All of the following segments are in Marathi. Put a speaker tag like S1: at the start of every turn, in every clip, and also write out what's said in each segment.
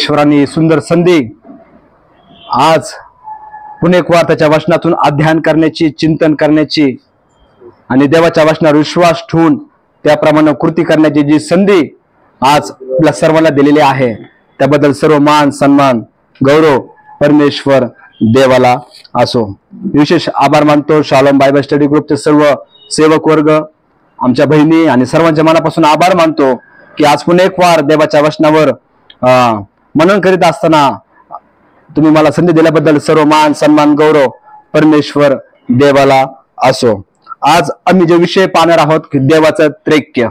S1: ईश्वराने सुंदर संधी आज पुन्हा एक वार त्याच्या वचनातून अध्ययन करण्याची, चिंतन करण्याची आणि देवाच्या वचनावर विश्वास ठेवून त्याप्रमाणे कृती करण्याची जी संधी आज आपल्या सर्वांना दिलेली आहे, त्याबद्दल सर्व मान सन्मान गौरव परमेश्वर देवाला असो। विशेष आभार मानतो शालोम बायबल स्टडी ग्रुपचे सर्व सेवक वर्ग, आमच्या बहिणी आणि सर्वांच्या मनापासून आभार मानतो की आज पुन्हा एक वार देवाच्या वचनावर मनन करीत असताना तुम्ही मला संधी दिल्याबद्दल सर्व मान सन्मान गौरव परमेश्वर देवाला असो। आज आम्ही जो विषय पाहणार आहोत की देवाचं त्रैक्य,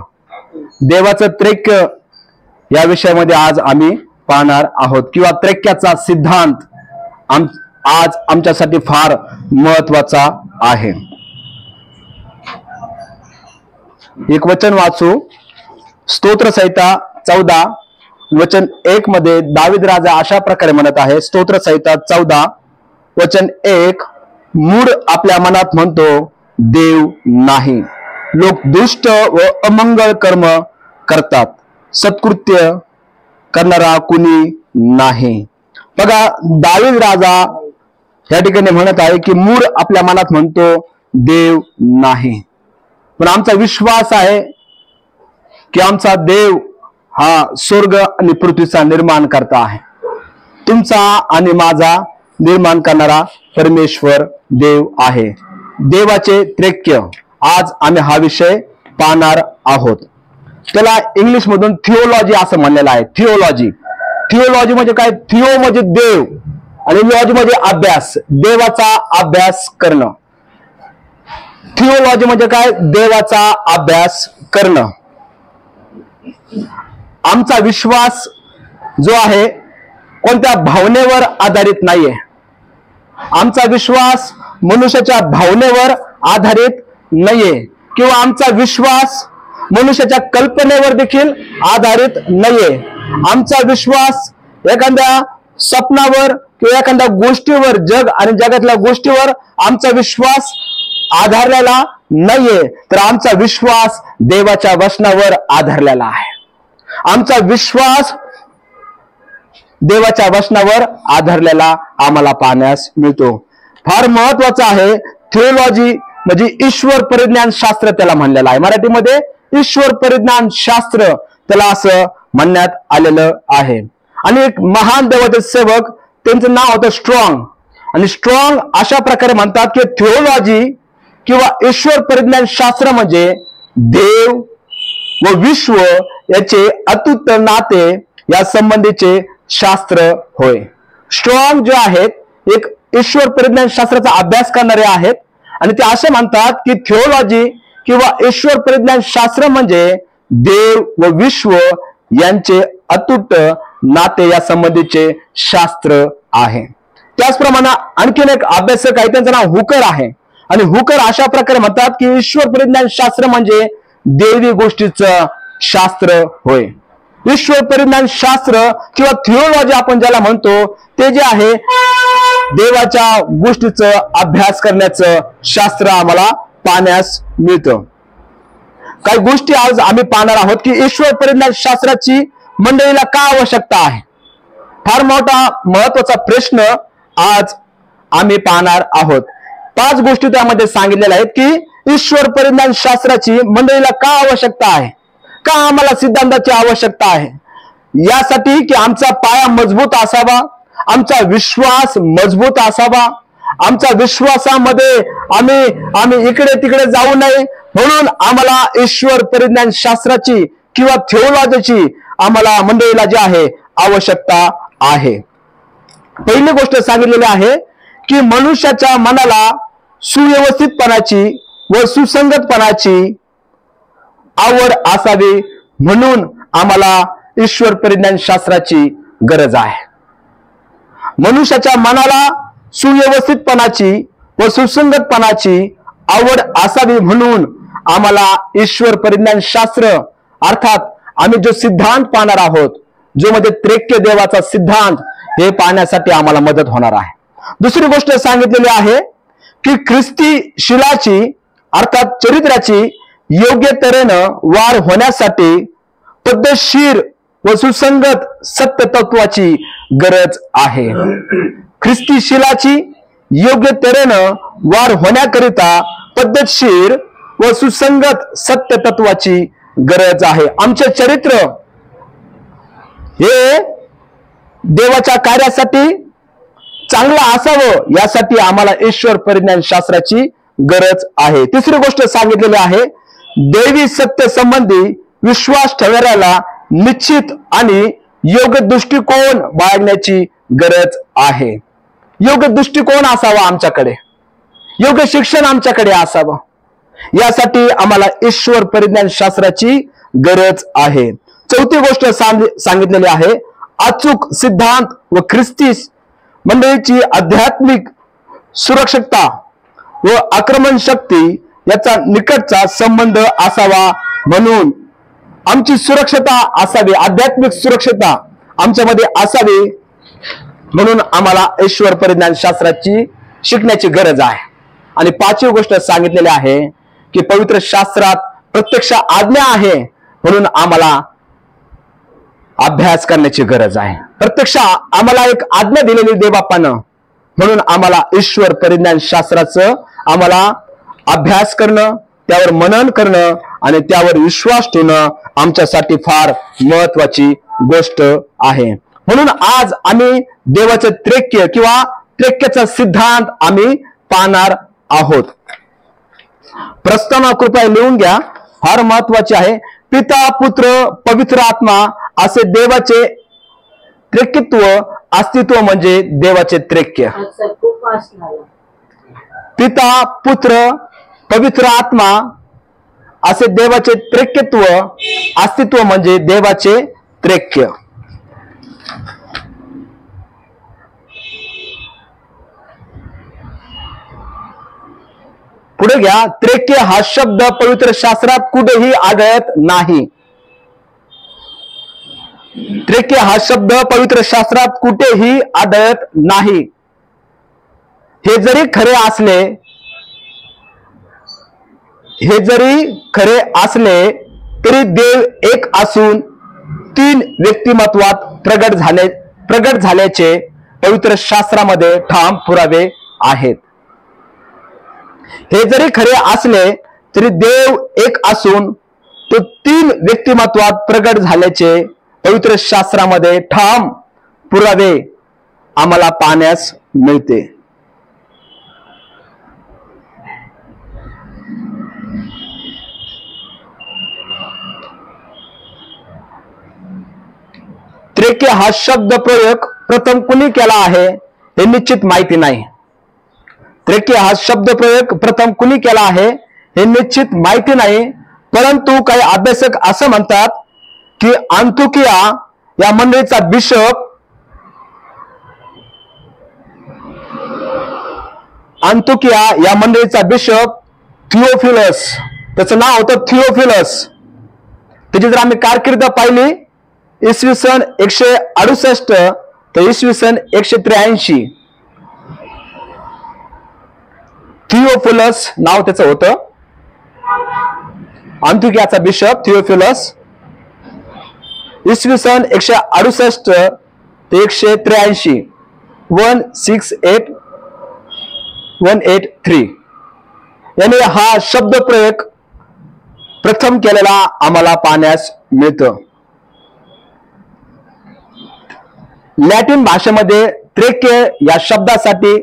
S1: देवाचं त्रैक्य या विषयामध्ये आज आम्ही पाहणार आहोत किंवा त्रैक्याचा सिद्धांत आज आमच्यासाठी फार महत्वाचा आहे। एक वचन वाचू, स्तोत्र संहिता 14 वचन 1 मध्ये दावीद राजा अशा प्रकारे म्हणत आहे। स्तोत्र संहिता 14 वचन 1, मूढ आपल्या मनात म्हणतो देव नाही, लोक दुष्ट व अमंगळ कर्म करतात, सत्कृत्य करणारा कुणी नाही। बघा, दावीद राजा या ठिकाणी म्हणत आहे की मूढ आपल्या मनात म्हणतो देव नाही, पण आमचा विश्वास आहे की आमचा देव हा स्वर्ग आणि पृथ्वीचा निर्माण करता आहे। तुमचा आणि माझा निर्माण करणारा परमेश्वर देव आहे। देवाचे त्रैक्य आज आम्ही हा विषय पाहणार आहोत। त्याला इंग्लिश मधून थिओलॉजी असं म्हणलेलं आहे। थिओलॉजी, थिओलॉजी म्हणजे काय? थिओ म्हणजे देव आणि लॉजी म्हणजे अभ्यास, देवाचा अभ्यास करणं। थिओलॉजी म्हणजे काय? देवाचा अभ्यास करणं। आमचा विश्वास जो आहे कोणत्या भावनेवर आधारित नाहीये। आमचा विश्वास मनुष्याच्या भावनेवर आधारित नाहीये किंवा आमचा विश्वास मनुष्याच्या कल्पनेवर देखील आधारित नाहीये। आमचा विश्वास एखाद्या स्वप्नावर किंवा एखाद्या गोष्टीवर, जग आणि जगातल्या गोष्टीवर आमचा विश्वास आधारलेला नाहीये, तर आमचा विश्वास देवाच्या वचनावर आधारलेला आहे। आमचा विश्वास देवाच्या वचनावर आधारलेला आम्हाला पाहण्यास मिळतो। फार महत्वाचं आहे। थिओलॉजी म्हणजे ईश्वर परिज्ञान शास्त्र त्याला म्हणलेलं आहे। मराठीमध्ये ईश्वर परिज्ञान शास्त्र त्याला असं म्हणण्यात आलेलं आहे। आणि एक महान देवाचे सेवक, त्यांचं नाव होतं स्ट्रॉंग, आणि स्ट्रॉंग अशा प्रकारे म्हणतात की थिओलॉजी किंवा ईश्वर परिज्ञान शास्त्र म्हणजे देव व विश्व याचे अतूट नाते या संबंधीचे शास्त्र होय। स्ट्रॉंग जे आहेत एक ईश्वर परिज्ञान शास्त्राचा अभ्यास करणारे आहेत आणि ते असे म्हणतात की थिओलॉजी किंवा ईश्वर परिज्ञान शास्त्र म्हणजे देव व विश्व यांचे अतूट नाते या संबंधीचे शास्त्र आहे। त्याचप्रमाणे आणखीन एक अभ्यासक आहे, त्यांचं नाव हुकर आहे, आणि हुकर अशा प्रकारे म्हणतात की ईश्वर परिज्ञान शास्त्र म्हणजे देवी गोष्टीचं शास्त्र होय। ईश्वर परिज्ञान शास्त्र किंवा थिओलॉजी आपण ज्याला म्हणतो ते जे आहे देवाच्या गोष्टीचं अभ्यास करण्याचं शास्त्र आम्हाला पाहण्यास मिळतं। काही गोष्टी आज आम्ही पाहणार आहोत की ईश्वर परिज्ञान शास्त्राची मंडळीला का आवश्यकता आहे। फार मोठा महत्वाचा प्रश्न आज आम्ही पाहणार आहोत। 5 गोष्टी त्यामध्ये सांगितलेल्या आहेत की ईश्वर परिज्ञान शास्त्राची मंडळीला का आवश्यकता आहे, का आम्हाला सिद्धांताची आवश्यकता आहे। यासाठी की आमचा पाया मजबूत असावा, आमचा विश्वास मजबूत असावा, आमच्या विश्वासामध्ये आम्ही इकडे तिकडे जाऊ नये, म्हणून आम्हाला ईश्वर परिज्ञान शास्त्राची किंवा थिओलॉजीची आम्हाला मंडळीला जी आहे आवश्यकता आहे। पहिली गोष्ट सांगितलेली आहे की मनुष्याच्या मनाला सुव्यवस्थितपणाची व सुसंगतपणाची आवड असावी, म्हणून आम्हाला ईश्वर परिज्ञान शास्त्राची गरज आहे। मनुष्याच्या मनाला सुव्यवस्थितपणाची व सुसंगतपणाची आवड असावी, म्हणून आम्हाला ईश्वर परिज्ञान शास्त्र अर्थात आम्ही जो सिद्धांत पाहणार आहोत, जो मध्ये त्रैक्य देवाचा सिद्धांत, हे पाहण्यासाठी आम्हाला मदत होणार आहे। दुसरी गोष्ट सांगितलेली आहे की ख्रिस्ती शीलाची अर्थात चरित्राची योग्य तऱ्हेनं वाढ होण्यासाठी पद्धतशीर व सुसंगत सत्य तत्वाची गरज आहे. ख्रिस्तीशीलाची योग्य तऱ्हेनं वाढ होण्याकरिता पद्धतशीर व सुसंगत सत्य तत्वाची गरज आहे. आमचे चरित्र हे देवाच्या कार्यासाठी चांगलं असावं यासाठी आम्हाला ईश्वर परिज्ञान शास्त्राची गरज आहे. तिसरी गोष्ट सांगितलेली आहे, दैवी सत्य संबंधी विश्वास ठेवणाऱ्याला निश्चित आणि योग्य दृष्टिकोन बाळगण्याची गरज आहे. योग्य दृष्टिकोन असावा आमच्याकडे, योग्य शिक्षण आमच्याकडे असावं, यासाठी आम्हाला ईश्वर परिज्ञान शास्त्राची गरज आहे. चौथी गोष्ट सांगितलेली आहे, अचूक सिद्धांत व ख्रिस्ती मंडळीची आध्यात्मिक सुरक्षितता व आक्रमण शक्ती याचा निकटचा संबंध असावा. म्हणून आमची सुरक्षता असावी, आध्यात्मिक सुरक्षता आमच्यामध्ये असावी. म्हणून आम्हाला ईश्वर परिज्ञान शास्त्राची शिकण्याची गरज आहे. आणि पाचवी गोष्ट सांगितलेली आहे की पवित्र शास्त्रात प्रत्यक्ष आज्ञा आहे, म्हणून आम्हाला अभ्यास करण्याची गरज आहे. प्रत्यक्ष आम्हाला एक आज्ञा दिलेली देवबापानं, म्हणून आम्हाला ईश्वर परिज्ञान शास्त्राचं आम्हाला अभ्यास करणं, त्यावर मनन करणं आणि त्यावर विश्वास ठेवणं आमच्यासाठी फार महत्वाची गोष्ट आहे. म्हणून आज आम्ही देवाचं त्रैक्य किंवा त्रैक्याचा सिद्धांत आम्ही पाहणार आहोत. प्रस्तावना कृपया लिहून घ्या, फार महत्वाचे आहे. पिता, पुत्र, पवित्र आत्मा असे देवाचे त्रैक्यत्व, अस्तित्व म्हणजे देवाचे त्रैक्य. पिता, पुत्र, पवित्र आत्मा असे देवाचे त्रैक्यत्व, अस्तित्व म्हणजे देवाचे त्रैक्य. पुढे घ्या, त्रैक्य हा शब्द पवित्र शास्त्रात कुठेही आढळत नाही. त्रैक्य हा शब्द पवित्र शास्त्रात कुठेही आढळत नाही. हे जरी खरे असले तरी देव एक असून तीन व्यक्तिमत्वात प्रगट झाल्याचे पवित्र शास्त्रामध्ये ठाम पुरावे आहेत. हे जरी खरे असले तरी देव एक असून तो तीन व्यक्तिमत्वात प्रगट झाल्याचे पवित्र शास्त्रामध्ये ठाम पुरावे आम्हाला पाहण्यास मिळते. त्रैक्य हा शब्द प्रयोग प्रथम कुणी केला आहे हे निश्चित माहिती नाही. त्रैक्य हा शब्द प्रयोग प्रथम कुणी केला आहे हे निश्चित माहिती नाही. परंतु काही अभ्यासक असं म्हणतात की अंतोकिया या मंडळीचा बिशप थिओफिलस, त्याचं नाव होतं थिओफिलस. त्याची जर आम्ही कारकीर्द पाहिली, इसवी सन 168 ते इसवी सन 183 थिओफिलस नाव त्याचं होतं. अंतोकियाचा बिशप थिओफिलस इसवी सन 168 ते 183 168-183 याने हा शब्द प्रयोग प्रथम केलेला आम्हाला पाहण्यास मिळतं. लॅटिन भाषेमध्ये त्रैक्य या शब्दासाठी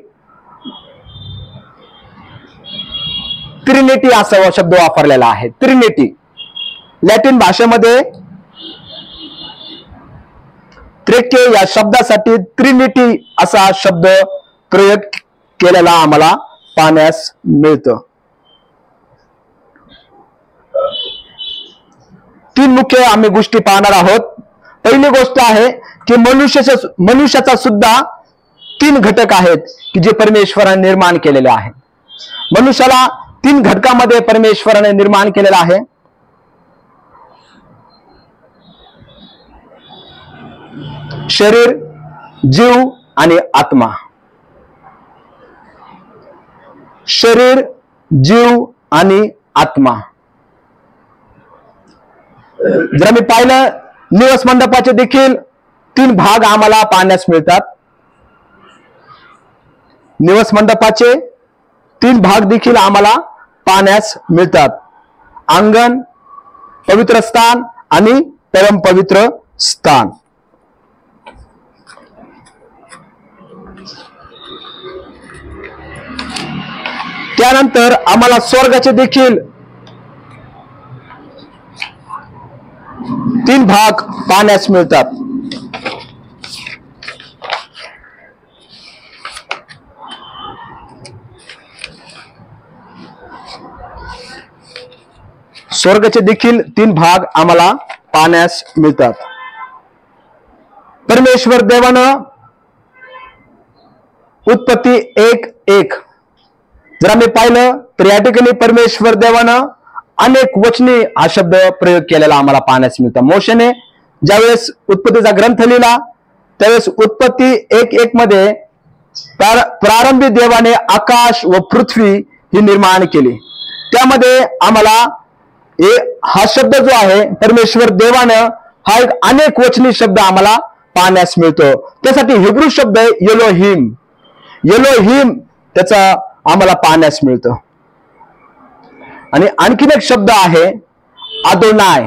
S1: ट्रिनिटी असा शब्द वापरलेला आहे. ट्रिनिटी लॅटिन भाषेमध्ये त्रैक्य या शब्दासाठी ट्रिनिटी असा शब्द प्रयोग केलेला आम्हाला पाहण्यास मिळतं. तीन मुख्य आम्ही गोष्टी पाहणार आहोत. पहिली गोष्ट आहे की मनुष्याचा सुद्धा तीन घटक आहेत की जे परमेश्वराने निर्माण केलेले आहेत. मनुष्याला तीन घटकामध्ये परमेश्वराने निर्माण केलेला आहे. शरीर, जीव आणि आत्मा. शरीर, जीव आणि आत्मा. जर आम्ही पाहिलं निवास मंडपाचे देखील 3 भाग आम्हाला पाहण्यास मिळतात. निवास मंडपाचे 3 भाग देखील आम्हाला पाहण्यास मिळतात. अंगण, पवित्र स्थान आणि परमपवित्र स्थान. त्यानंतर आम्हाला स्वर्गाचे देखील 3 भाग पाहण्यास मिळतात. स्वर्गाचे देखील 3 भाग आम्हाला पाहण्यास मिळतात. परमेश्वर देवानं उत्पत्ती 1:1 जर आम्ही पाहिलं तर या ठिकाणी परमेश्वर देवानं अनेक वचने हा शब्द प्रयोग केलेला आम्हाला पाहण्यास मिळतं. मोशेने ज्यावेळेस उत्पत्तीचा ग्रंथ लिहिला त्यावेळेस उत्पत्ती 1:1 मध्ये प्रारंभी देवाने आकाश व पृथ्वी ही निर्माण केली. त्यामध्ये आम्हाला हा शब्द जो आहे परमेश्वर देवानं हा एक अनेक वचनी शब्द आम्हाला पाहण्यास मिळतो. त्यासाठी हिब्रू शब्द आहे एलोहिम. एलोहिम त्याचा आम्हाला पाहण्यास मिळतं. आणि आणखीन एक शब्द आहे आदोनाय.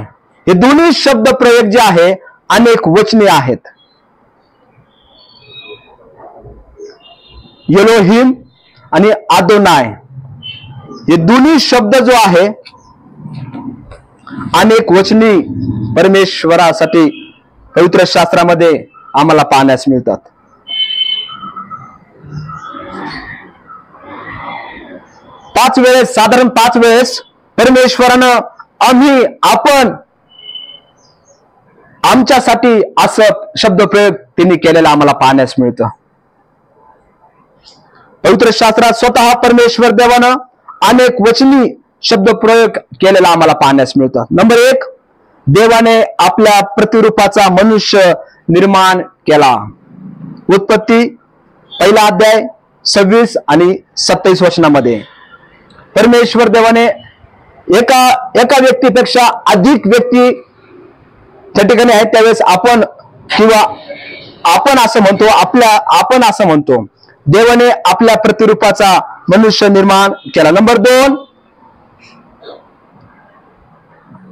S1: हे दोन्ही शब्द प्रयोग जे आहे अनेक वचने आहेत. एलोहिम आणि आदोनाय हे दोन्ही शब्द जो आहे अनेक वचनी परमेश्वरासाठी पवित्र शास्त्रामध्ये आम्हाला पाहण्यास मिळतात. साधारण 5 वेळेस परमेश्वरानं आपण आमच्यासाठी असं शब्दप्रयोग त्यांनी केलेला आम्हाला पाहण्यास मिळतं. पवित्र शास्त्रात स्वतः परमेश्वर देवानं अनेक वचनी शब्द प्रयोग केलेला आम्हाला पाहण्यास मिळतं. नंबर 1, देवाने आपल्या प्रतिरूपाचा मनुष्य निर्माण केला. उत्पत्ती 1 अध्याय 26 आणि 27 वचनामध्ये परमेश्वर देवाने एका व्यक्तीपेक्षा अधिक व्यक्ती त्या ठिकाणी आहेत. त्यावेळेस आपण असं म्हणतो देवाने आपल्या प्रतिरूपाचा मनुष्य निर्माण केला. नंबर 2,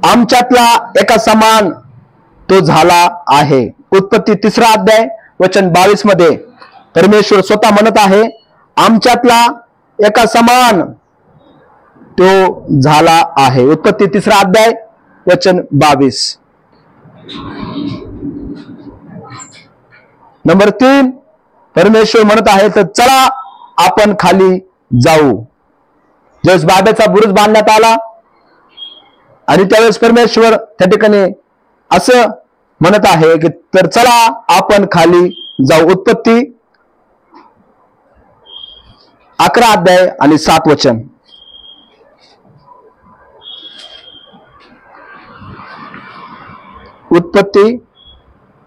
S1: आमच्यातला एका समान तो झाला आहे. उत्पत्ती 3 अध्याय वचन 22 मध्ये परमेश्वर स्वतः म्हणत आहे आमच्यातला एका समान तो झाला आहे. उत्पत्ती 3 अध्याय वचन 22. नंबर 3, परमेश्वर म्हणत आहे तर चला आपण खाली जाऊ. ज्यावेळेस बाबेचा बुरुज बांधण्यात आला आणि त्यावेळेस परमेश्वर त्या ठिकाणी असं म्हणत आहे की तर चला आपण खाली जाऊ. उत्पत्ती 11 अध्याय आणि 7 वचन. उत्पत्ती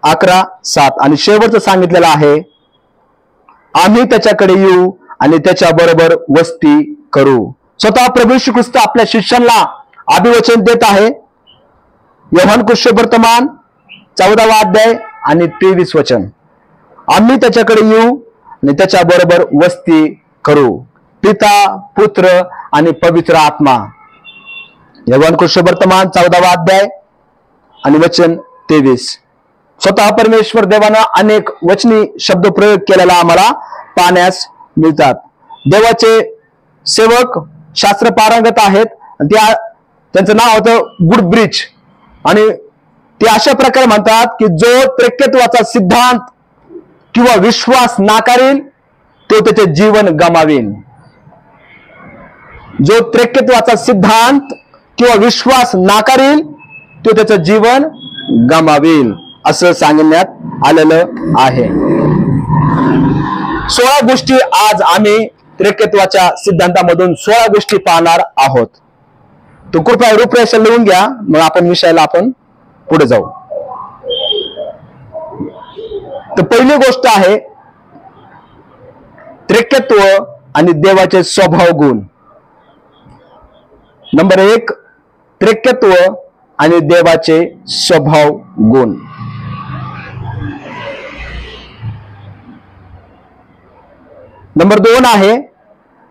S1: 11:7 आणि शेवटचं सांगितलेलं आहे आम्ही त्याच्याकडे येऊ आणि त्याच्या बरोबर वस्ती करू. स्वतः प्रभू येशू ख्रिस्त आपल्या शिष्यांना अभिवचन देत आहे. योहान कुशवर्तमान 14 अध्याय आणि 23 वचन. आम्ही त्याच्याकडे येऊ आणि त्याच्या बरोबर वस्ती करू. पिता, पुत्र आणि पवित्र आत्मा. योहान कुशवर्तमान 14 अध्याय आणि वचन 23. स्वतः परमेश्वर देवानं अनेक वचनी शब्द प्रयोग केलेला आम्हाला पाहण्यास मिळतात. देवाचे सेवक शास्त्र पारंगत आहेत. त्यांचं नाव होतं गुडब्रिज आणि ते अशा प्रकारे म्हणतात की जो त्रिकेत्वाचा सिद्धांत किंवा विश्वास नाकारेल तो त्याचे जीवन गमावेल. जो त्रिकेत्वाचा सिद्धांत किंवा विश्वास नाकारेल तो त्याचं जीवन गमावेल असं सांगण्यात आलेलं आहे. 16 गोष्टी आज आम्ही त्रिकेत्वाच्या सिद्धांतामधून 16 गोष्टी पाहणार आहोत. तो कृपया रूपरेषा लिहून घ्या, मग आपण विषयाला पुढे जाऊ. तर पहिली गोष्ट आहे त्रिकेत्व आणि देवाचे स्वभाव गुण. नंबर 1, त्रिकेत्व आणि देवाचे स्वभाव गुण. नंबर 2 आहे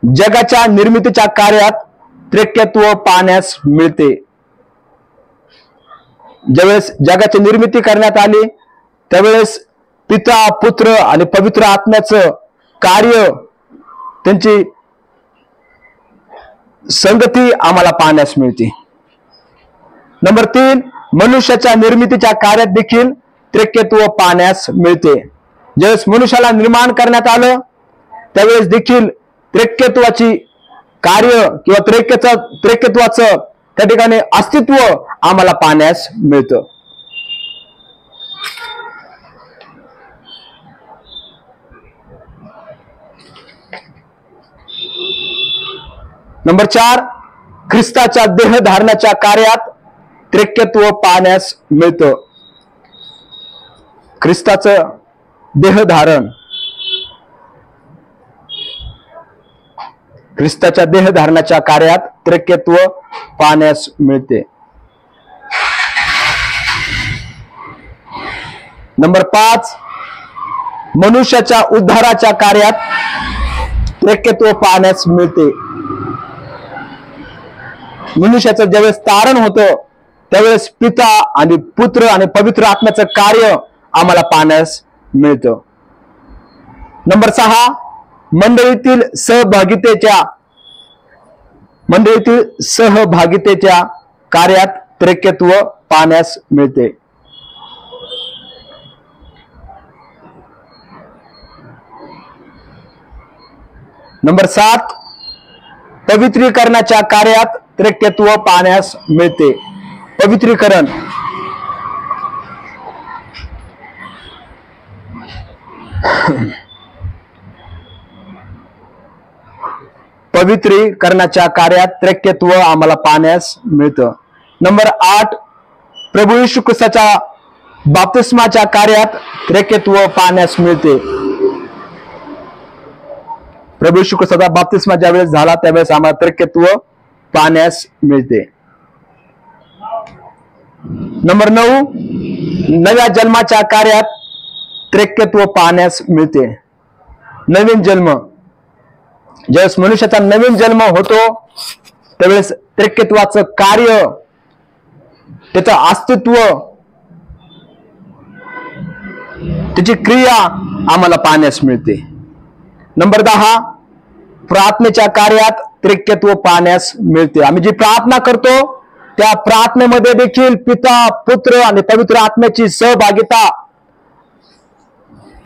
S1: जगाच्या निर्मितीच्या कार्यात त्रिकेत्व पाहण्यास मिळते. ज्यावेळेस जगाची निर्मिती करण्यात आली त्यावेळेस पिता, पुत्र आणि पवित्र आत्म्याचं कार्य, त्यांची संगती आम्हाला पाहण्यास मिळते. नंबर 3 मनुष्याच्या निर्मितीच्या कार्यात देखील त्रिकेत्व पाहण्यास मिळते. ज्यावेळेस मनुष्याला निर्माण करण्यात आलं त्यावेळेस देखील त्रिकेत्वाची कार्य किंवा त्रिकेत्वाचं त्या ठिकाणी अस्तित्व आम्हाला पाहण्यास मिळतं. नंबर 4 ख्रिस्ताच्या देह धारणाच्या कार्यात त्रिकेत्व पाहण्यास मिळतं. ख्रिस्ताचं देह धारण, ख्रिस्ताच्या देह धारणाच्या कार्यात त्रिकेत्व पाहण्यास मिळते. नंबर 5 मनुष्याच्या उद्धाराच्या कार्यात त्रिकेत्व पाहण्यास मिळते. मनुष्याचं ज्यावेळेस तारण होतं त्यावेळेस पिता आणि पुत्र आणि पवित्र आत्म्याचं कार्य आम्हाला पाहण्यास मिळतं. नंबर 6 मंडळीतील सहभागितेच्या कार्यात त्रिकेत्व पाहण्यास मिळते. नंबर 7 पवित्रीकरणाच्या कार्यात त्रिकेत्व पाहण्यास मिळते. पवित्रीकरण, पवित्रीकरणाच्या कार्यात त्रिकेत्व आम्हाला पाहण्यास मिळतं. नंबर 8 प्रभू येशू ख्रिस्ताच्या बाप्तिस्माच्या कार्यात त्रिकेत्व पाहण्यास मिळते. प्रभू येशू ख्रिस्ताचा बाप्तिस्मा ज्यावेळेस झाला त्यावेळेस आम्हाला त्रिकेत्व पाहण्यास मिळते. नंबर 9 नव्या जन्माच्या कार्यात त्रिकेत्व पाहण्यास मिळते. नवीन जन्म, ज्यावेळेस मनुष्याचा नवीन जन्म होतो त्यावेळेस त्रिकेत्वाचं कार्य, त्याचं अस्तित्व, त्याची क्रिया आम्हाला पाहण्यास मिळते. नंबर 10 प्रार्थनेच्या कार्यात त्रिकेत्व पाहण्यास मिळते. आम्ही जी प्रार्थना करतो त्या प्रार्थनेमध्ये देखील पिता, पुत्र आणि पवित्र आत्म्याची सहभागिता,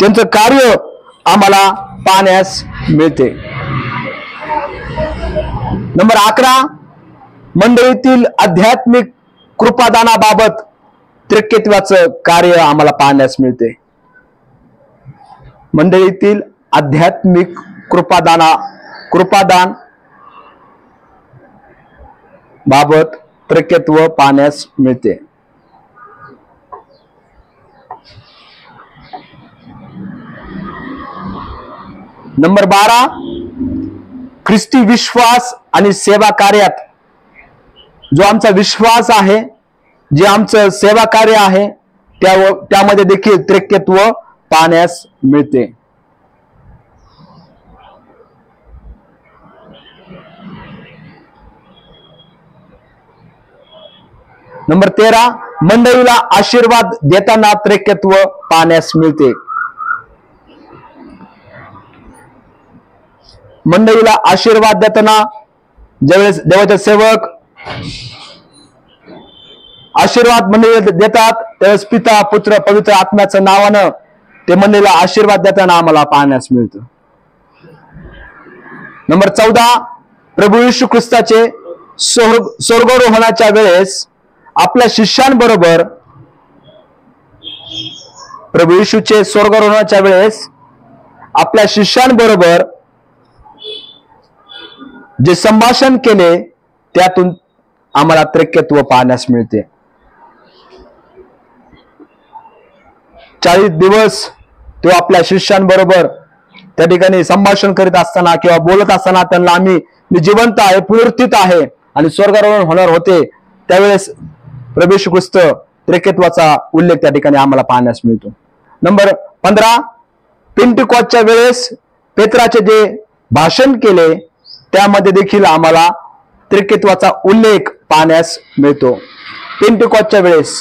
S1: त्यांचं कार्य आम्हाला पाहण्यास मिळते. नंबर 11 मंडळीतील आध्यात्मिक कृपादानाबाबत त्रिकेत्वाचं कार्य आम्हाला पाहण्यास मिळते. मंडळीतील आध्यात्मिक कृपादान बाबत त्रिकेत्व पाहण्यास मिळते. नंबर 12 ख्रिस्ती विश्वास आणि सेवा कार्यात, जो आमचा विश्वास आहे, जे आमचं सेवा कार्य आहे त्यामध्ये देखील त्रिकेत्व पाहण्यास मिळते. नंबर 13 मंडळीला आशीर्वाद देताना त्रिकेत्व पाहण्यास मिळते. मंडळीला आशीर्वाद देताना ज्यावेळेस देवाचे सेवक आशीर्वाद मंडळीला देतात त्यावेळेस पिता, पुत्र, पवित्र आत्म्याचं नावानं ते मंडळीला आशीर्वाद देताना आम्हाला पाहण्यास मिळतं. नंबर 14 प्रभू येशू ख्रिस्ताचे स्वर्गारोहणाच्या वेळेस आपल्या शिष्यांबरोबर, प्रभू येशूचे स्वर्गारोहणाच्या वेळेस आपल्या शिष्यांबरोबर जे संभाषण केले त्यातून आम्हाला त्रिकेत्व पाहण्यास मिळते. 40 दिवस तो आपल्या शिष्यांबरोबर त्या ठिकाणी संभाषण करीत असताना किंवा बोलत असताना त्यांना मी जिवंत आहे, पुनरुत्थित आहे आणि स्वर्गारोहण होणार होते त्यावेळेस प्रभू येशू ख्रिस्त त्रिकेत्वाचा उल्लेख त्या ठिकाणी आम्हाला पाहण्यास मिळतो. नंबर 15, पेंटिकॉस्टच्या वेळेस पेत्राचे जे भाषण केले त्यामध्ये देखील आम्हाला त्रिकेत्वाचा उल्लेख पाहण्यास मिळतो. पेंटिकॉस्टच्या वेळेस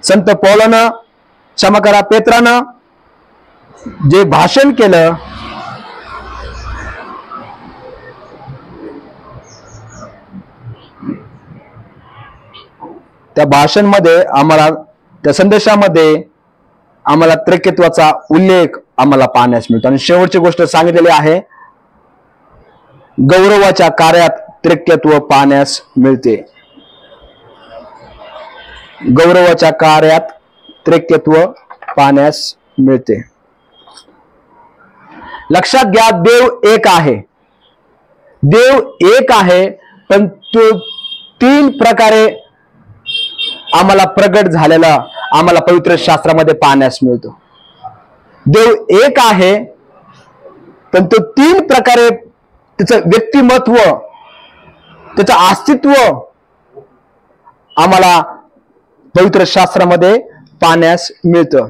S1: संत पौलानं, क्षमा करा, पेत्रानं जे भाषण केलं त्या भाषणमध्ये आम्हाला, त्या संदेशामध्ये आम्हाला त्रिकेत्वाचा उल्लेख आम्हाला पाहण्यास मिळतो. आणि शेवटची गोष्ट सांगितलेली आहे, गौरवाच्या कार्यात त्रिकेत्व पाहण्यास मिळते. गौरवाच्या कार्यात त्रिकेत्व पाहण्यास मिळते. लक्षात घ्या, देव एक आहे. देव एक आहे, पण तो 3 प्रकारे आम्हाला प्रगट झालेला आम्हाला पवित्र शास्त्रामध्ये पाहण्यास मिळतो. देव एक आहे, पण तो 3 प्रकारे त्याचं व्यक्तिमत्व, त्याचं अस्तित्व आम्हाला पवित्र शास्त्रामध्ये पाहण्यास मिळतं.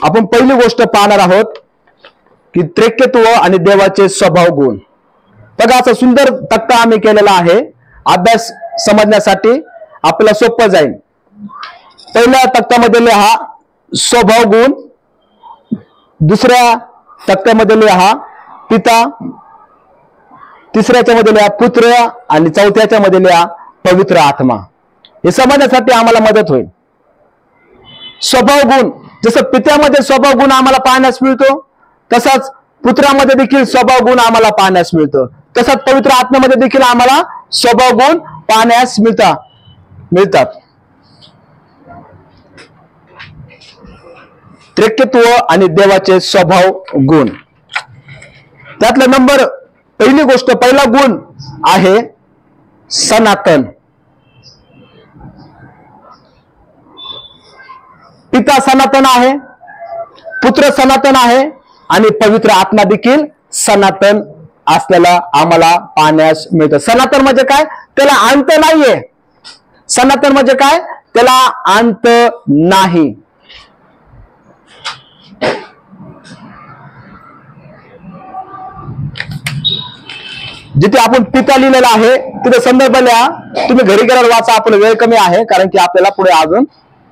S1: आपण पहिली गोष्ट पाहणार आहोत की त्रिकेत्व आणि देवाचे स्वभाव गुण. बघा, असा सुंदर तक्ता आम्ही केलेला आहे, अभ्यास समजण्यासाठी आपल्याला सोपं जाईल. पहिल्या तक्त्यामध्ये लिहा स्वभाव गुण, दुसऱ्या तक्त्यामध्ये लिहा पिता, तिसऱ्याच्या मध्ये लिहा पुत्र आणि चौथ्याच्या मध्ये लिहा पवित्र आत्मा. हे समजण्यासाठी आम्हाला मदत होईल. स्वभाव गुण, जसं पित्यामध्ये स्वभाव गुण आम्हाला पाहण्यास मिळतो, तसाच पुत्रामध्ये देखील स्वभाव गुण आम्हाला पाहण्यास मिळतो, तसाच पवित्र आत्म्यामध्ये देखील आम्हाला स्वभाव गुण पाहण्यास मिळतात. त्रिकेत्व आणि देवाचे स्वभाव गुण. त्यातला पहिली गोष्ट, पहिला गुण आहे सनातन. पिता सनातन आहे, पुत्र सनातन आहे आणि पवित्र आत्मा देखील सनातन असलेला आम्हाला पाहण्यास मिळतं. सनातन म्हणजे काय? त्याला अंत नाहीये. सनातन म्हणजे काय? त्याला अंत नाही. जिथे आपण पिता लिहिलेला आहे तिथे संदर्भ लिहा. तुम्ही घरी गेल्यावर वाचा, आपण वेळ कमी आहे कारण की आपल्याला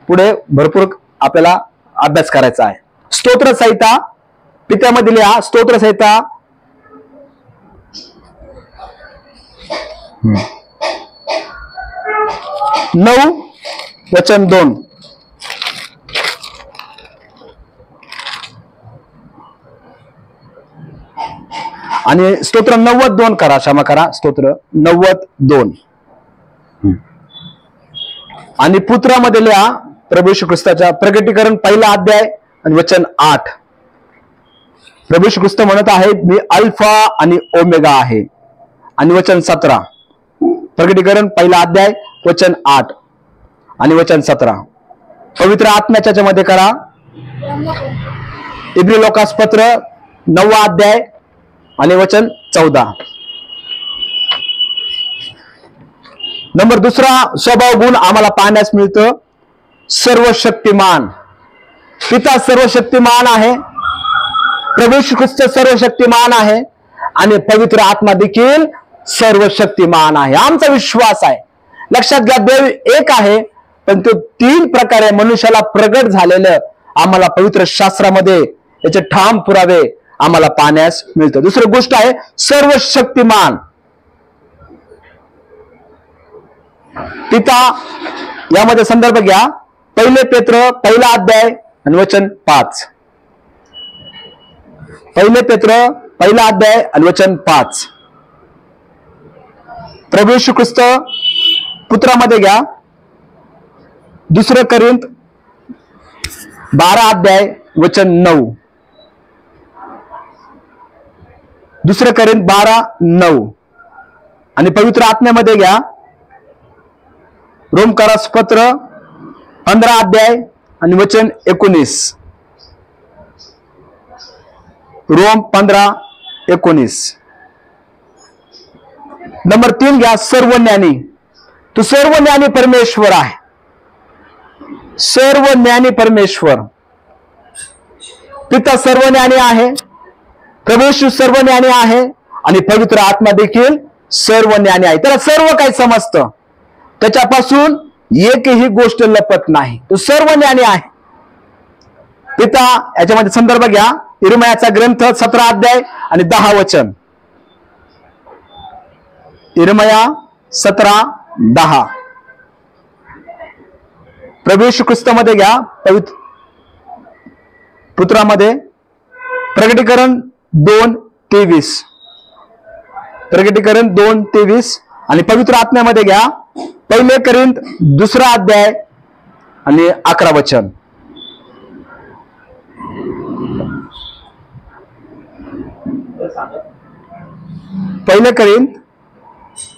S1: पुढे भरपूर आपल्याला अभ्यास करायचा आहे. स्तोत्र संहिता पित्यामध्ये लिहा. स्तोत्र संहिता 9:2. आणि स्तोत्र 92 करा, क्षमा करा, स्तोत्र 92. आणि पुत्रामध्ये लिहा प्रभू येशू ख्रिस्ताच्या प्रगटीकरण 1 अध्याय आणि वचन 8. प्रभू येशू ख्रिस्त म्हणत आहे, मी अल्फा आणि ओमेगा आहे. आणि वचन 17. प्रगटीकरण 1 अध्याय वचन 8 आणि वचन 17. पवित्र आत्म्याच्या मध्ये करा इब्री लोकास पत्र 9 अध्याय आणि वचन 14. नंबर दुसरा स्वभाव गुण आम्हाला पाहण्यास मिळतं सर्वशक्तिमान. पिता सर्वशक्तिमान आहे, प्रभू येशू ख्रिस्त सर्वशक्तिमान आहे आणि पवित्र आत्मा देखील सर्वशक्तिमान आहे. आमचा विश्वास आहे. लक्षात घ्या, देव एक आहे, पण तो 3 प्रकारे मनुष्याला प्रगट झालेलं आम्हाला पवित्र शास्त्रामध्ये याचे ठाम पुरावे आम्हाला पाहण्यास मिळतं. दुसरी गोष्ट आहे सर्वशक्तिमान. पिता यामध्ये संदर्भ घ्या 1 पेत्र 1 अध्याय आणि वचन 5. 1 पेत्र 1 अध्याय आणि वचन 5. प्रभू येशू ख्रिस्त पुत्रामध्ये घ्या 2 कोरिंथ 12 अध्याय वचन 9. 2 कोरिंथ 12:9. आणि पवित्र आत्म्यामध्ये घ्या रोमकारास पत्र 15 अध्याय आणि वचन 19. रोम 15:19. नंबर 3 घ्या, सर्व ज्ञानी. तो सर्व ज्ञानी परमेश्वर आहे. सर्व ज्ञानी परमेश्वर. पिता सर्व ज्ञानी आहे, प्रभू येशू सर्व ज्ञानी आहे आणि पवित्र आत्मा देखील सर्व ज्ञानी आहे. त्याला सर्व काही समजतं, त्याच्यापासून एकही गोष्ट लपत नाही. तो सर्व ज्ञानी आहे. पिता याच्यामध्ये संदर्भ घ्या, यिर्मयाचा ग्रंथ 17 अध्याय आणि 10 वचन. यिर्मया 17:10. प्रभू येशू ख्रिस्तामध्ये घ्या, पवित्र पुत्रामध्ये. प्रकटीकरण 2:23. प्रकटीकरण 2:23 आणि पवित्र आत्म्यामध्ये घ्या, 1 कोरिंथ 2 अध्याय आणि 11 वचन. 1 कोरिंथ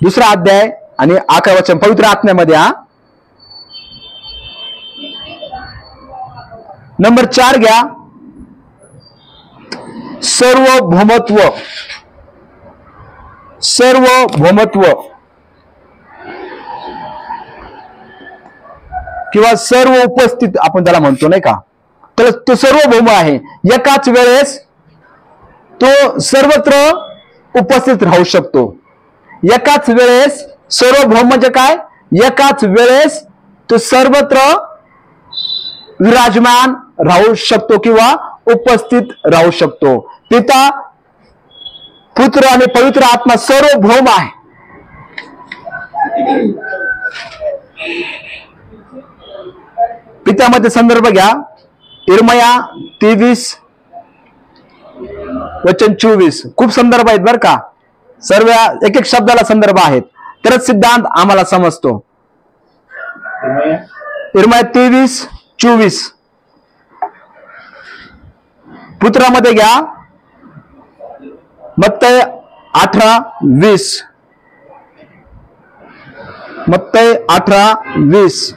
S1: 2 अध्याय आणि 11 वचन पवित्र आत्म्यामध्ये. नंबर 4 घ्या, सार्वभौमत्व. सार्वभौमत्व किंवा सर्व उपस्थित आपण त्याला म्हणतो, नाही का? तर तो सार्वभौम आहे. एकाच वेळेस तो सर्वत्र उपस्थित राहू शकतो. एकाच वेळेस सार्वभौम म्हणजे काय? एकाच वेळेस तो सर्वत्र विराजमान राहू शकतो किंवा उपस्थित राहू शकतो. पिता, पुत्र आणि पवित्र आत्मा सार्वभौम आहे. पित्यामध्ये संदर्भ घ्या, यिर्मया 23 वचन 24. खूप संदर्भ आहेत बरं का, सर्व एक एक शब्दाला संदर्भ आहेत, तरच सिद्धांत आम्हाला समजतो. यिर्मया 23:24. पुत्रामध्ये घ्या, मत्तय 18:20. मत्तय 18:20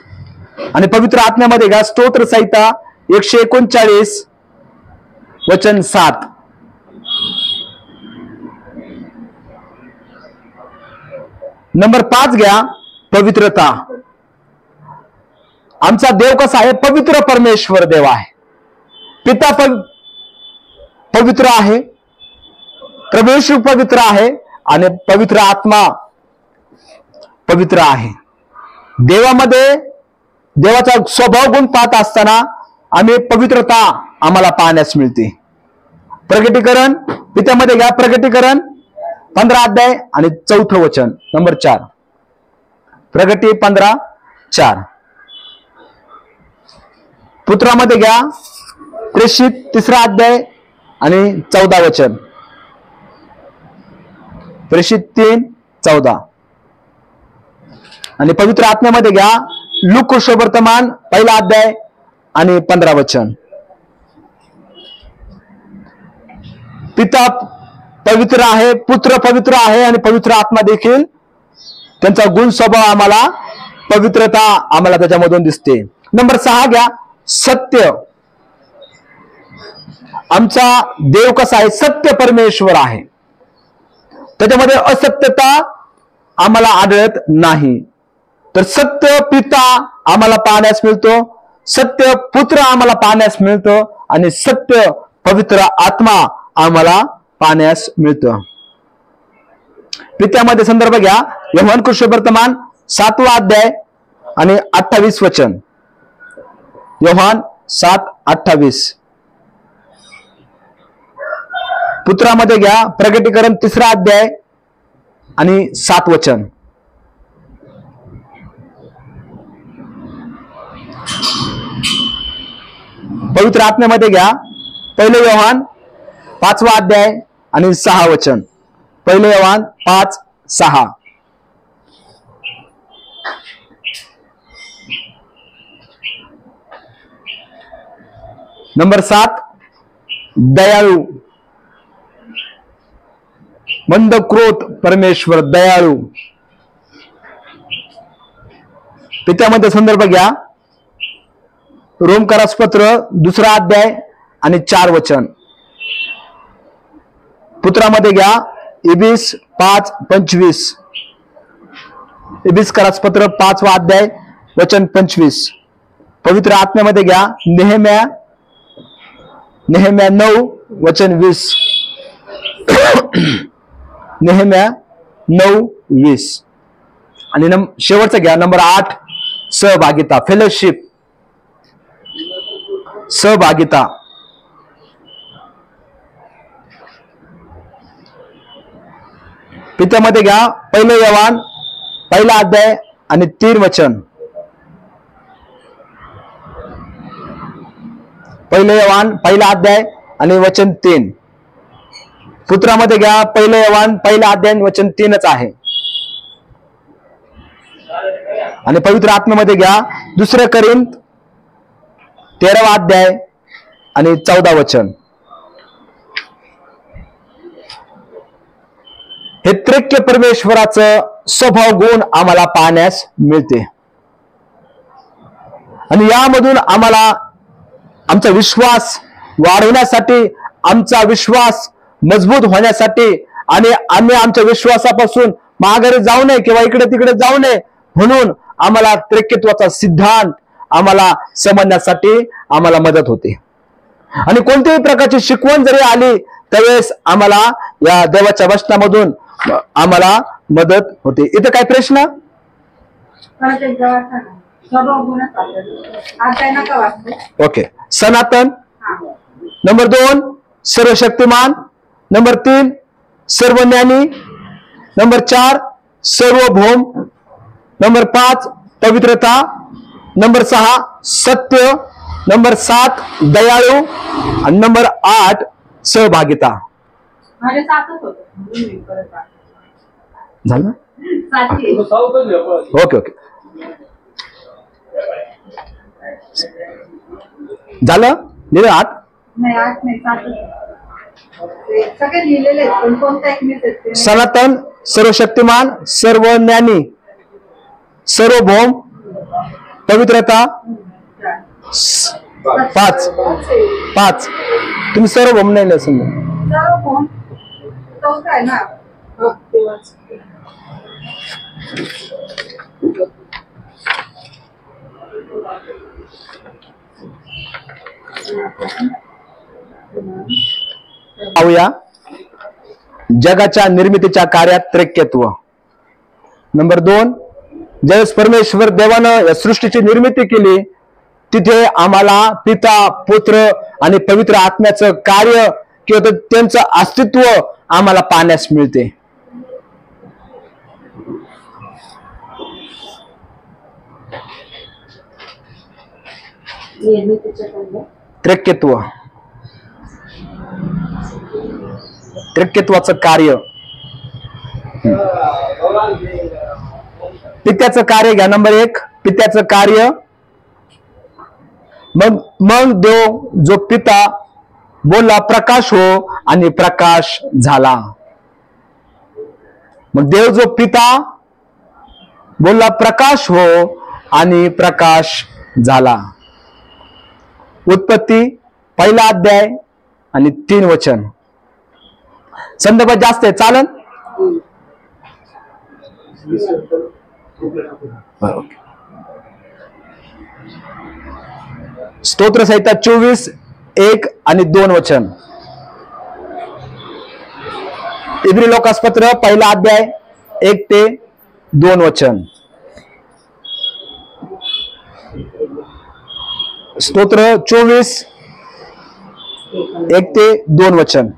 S1: आणि पवित्र आत्म्यामध्ये घ्या, स्तोत्र संहिता 139 वचन 7. नंबर 5 घ्या, पवित्रता. आमचा देव कसा आहे? पवित्र परमेश्वर देव आहे. पिता पवित्र आहे, प्रभू येशू पवित्र आहे आणि पवित्र आत्मा पवित्र आहे. देवामध्ये देवाचा स्वभाव गुण पाहत असताना आम्ही पवित्रता आम्हाला पाहण्यास मिळते. प्रकटीकरण पित्यामध्ये घ्या, प्रकटीकरण 15 अध्याय आणि 4 वचन. नंबर 4 प्रगटी 15:4. पुत्रामध्ये घ्या, प्रेषित 3 अध्याय आणि 14 वचन. प्रेषित 3:14 आणि पवित्र आत्म्यामध्ये घ्या, लूक वर्तमान 1 अध्याय आणि 15 वचन. पिता पवित्र आहे, पुत्र पवित्र आहे आणि पवित्र आत्मा देखील त्यांचा गुण स्वभाव आम्हाला पवित्रता आम्हाला त्याच्यामधून दिसते. नंबर 6 घ्या, सत्य. आमचा देव कसा आहे? सत्य परमेश्वर आहे. त्याच्यामध्ये असत्यता आम्हाला आढळत नाही. तर सत्य पिता आम्हाला पाहण्यास मिळतो, सत्य पुत्र आम्हाला पाहण्यास मिळतो आणि सत्य पवित्र आत्मा आम्हाला पाहण्यास मिळतं. पित्यामध्ये संदर्भ घ्या, योहान वर्तमान 7 अध्याय आणि 28 वचन. योहान 7:28. पुत्रामध्ये घ्या, प्रकटीकरण 3 अध्याय आणि 7 वचन. पवित्र आत्म्यामध्ये घ्या, 1 योहान 5 अध्याय आणि 6 वचन. 1 योहान 5:6. नंबर 7 दयाळू. मंद क्रोध परमेश्वर दयाळू. पित्यामध्ये संदर्भ घ्या, रोमकरास पत्र 2 अध्याय आणि 4 वचन. पुत्रामध्ये घ्या इबिस 5:25, इबिस करासपत्र 5वा अध्याय वचन 25. पवित्र आत्म्यामध्ये घ्या नेहेम्या 9 वचन 20, नेहेम्या 9:20. आणि शेवटचं घ्या नंबर 8 सहभागिता, फेलोशिप, सहभागिता. पित्यामध्ये घ्या 1 योहान 1 अध्याय आणि 3 वचन. 1 योहान 1 अध्याय आणि वचन 3. पुत्रामध्ये घ्या 1 योहान 1 अध्याय आणि वचन 3च आहे. आणि पवित्र आत्म्यामध्ये घ्या 2 कोरिंथ 13वा अध्याय आणि 14 वचन. हे त्रिक्य परमेश्वराचं स्वभाव गुण आम्हाला पाहण्यास मिळते. आणि यामधून आम्हाला आमचा विश्वास वाढवण्यासाठी, आमचा विश्वास मजबूत होण्यासाठी आणि आम्ही आमच्या विश्वासापासून माघारी जाऊ नये किंवा इकडे तिकडे जाऊ नये म्हणून आम्हाला त्रिक्यत्वाचा सिद्धांत आम्हाला समजण्यासाठी आम्हाला मदत होते. आणि कोणत्याही प्रकारची शिकवण जरी आली त्यावेळेस आम्हाला या देवाच्या वचनामधून आम्हाला मदत होते. इथे काय प्रश्न? ओके. सनातन. नंबर 2 सर्वशक्तिमान. नंबर 3 सर्वज्ञानी. नंबर 4 सार्वभौम. नंबर 5 पवित्रता. नंबर 6 सत्य. नंबर 7 दयाळू. आणि नंबर 8 सहभागिता. झालं? ओके ओके झालं. लिहिलं 8? सनातन, सर्वशक्तिमान, सर्वज्ञानी, सार्वभौम, पवित्रता. 5 तुम्ही सार्वभौम नाही समजा. पाहूया जगाच्या निर्मितीच्या कार्यात त्रिक्यत्व. नंबर 2 ज्यावेळेस परमेश्वर देवानं या सृष्टीची निर्मिती केली तिथे आम्हाला पिता, पुत्र आणि पवित्र आत्म्याचं कार्य किंवा त्यांचं अस्तित्व आम्हाला पाहण्यास मिळते. त्रिक्यत्व, त्रिक्यत्वाचं कार्य. पित्याचं कार्य घ्या नंबर 1 पित्याचं कार्य. मग देव जो पिता बोलला प्रकाश हो आणि प्रकाश झाला. मग देव जो पिता बोलला प्रकाश हो आणि प्रकाश झाला. उत्पत्ती 1 अध्याय आणि 3 वचन. संदर्भ जास्त आहे चालन. स्तोत्र संहिता 24 1 आणि 2 वचन. इब्री लोकासपत्र 1 अध्याय 1 ते 2 वचन. स्तोत्र 24 1 ते 2 वचन.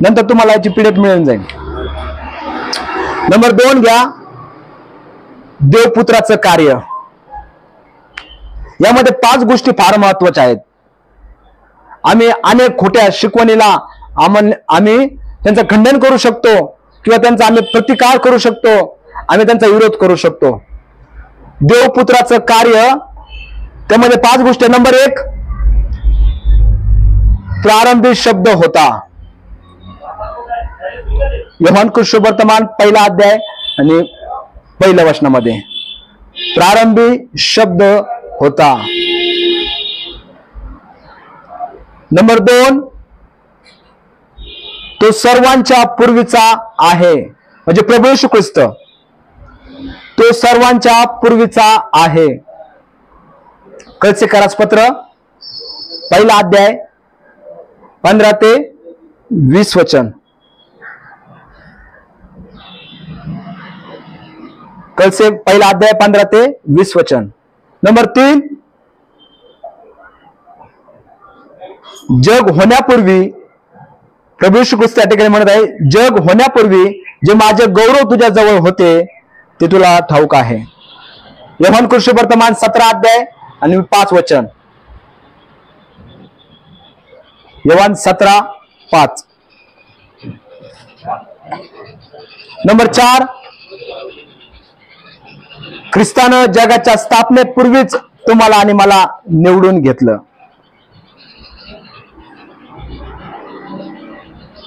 S1: नंतर तुम्हाला याची पीडीएफ मिळून जाईल. नंबर 2 घ्या देवपुत्राचं कार्य. यामध्ये 5 गोष्टी फार महत्वाच्या आहेत. आम्ही अनेक खोट्या शिकवणीला आम्ही त्यांचं खंडन करू शकतो किंवा त्यांचा आम्ही प्रतिकार करू शकतो, आम्ही त्यांचा विरोध करू शकतो. देवपुत्राचं कार्य त्यामध्ये 5 गोष्टी. नंबर 1 प्रारंभी शब्द होता. योहान सुवर्तमान 1 अध्याय आणि 1 वचनामध्ये प्रारंभी शब्द होता. नंबर 2 तो सर्वांच्या पूर्वीचा आहे. म्हणजे प्रभू येशू ख्रिस्त तो सर्वांच्या पूर्वीचा आहे. कळसे करासपत्र पहिला अध्याय 15 ते 20 वचन. कळसे पहिला अध्याय 15 ते 20 वचन. नंबर 3, जग होण्यापूर्वी प्रभू येशू ख्रिस्त त्या ठिकाणी म्हणत आहे, जग होण्यापूर्वी जे माझे गौरव तुझ्या जवळ होते ते तुला ठाऊक आहे. योहान कृष्णवर्तमान 17 अध्याय आणि 5 वचन. योहान 17:5. नंबर 4, ख्रिस्तानं जगाच्या स्थापनेपूर्वीच तुम्हाला आणि मला निवडून घेतलं.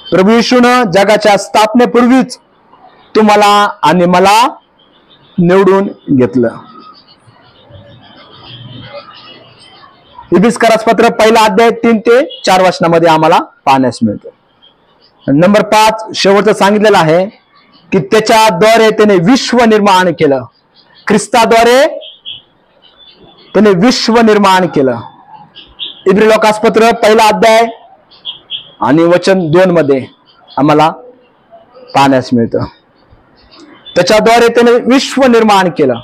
S1: प्रभू येशूनं जगाच्या स्थापनेपूर्वीच तुम्हाला आणि मला निवडून घेतलं. इफिसकरासपत्र पहिला अध्याय 3 ते 4 वचनामध्ये आम्हाला पाहण्यास मिळतं. नंबर 5 शेवटचं सांगितलेलं आहे की त्याच्याद्वारे त्याने विश्व निर्माण केलं. ख्रिस्ताद्वारे त्याने विश्व निर्माण केलं. इब्री लोकासपत्र पहिला अध्याय आणि वचन 2 मध्ये आम्हाला पाहण्यास मिळतं. त्याच्याद्वारे त्याने विश्व निर्माण केलं.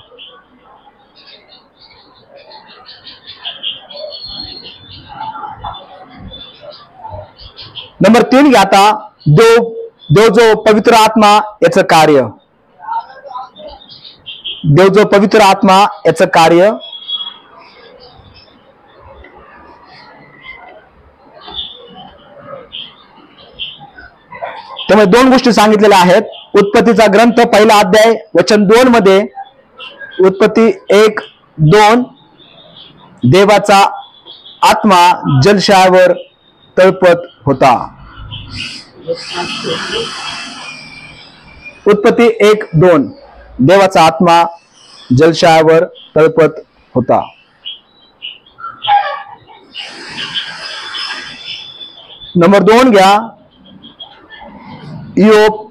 S1: नंबर 3 घ्या आता, देव जो पवित्र आत्मा याचं कार्य. देव जो पवित्र आत्मा याचं कार्य. त्यामुळे 2 गोष्टी सांगितलेल्या आहेत. उत्पत्तीचा ग्रंथ पहिला अध्याय वचन 2 मध्ये, उत्पत्ती 1:2, देवाचा आत्मा जलशयावर तळपत होता. उत्पत्ती 1:2, देवाचा आत्मा जलशयावर तळपत होता. नंबर 2 घ्या, इयोब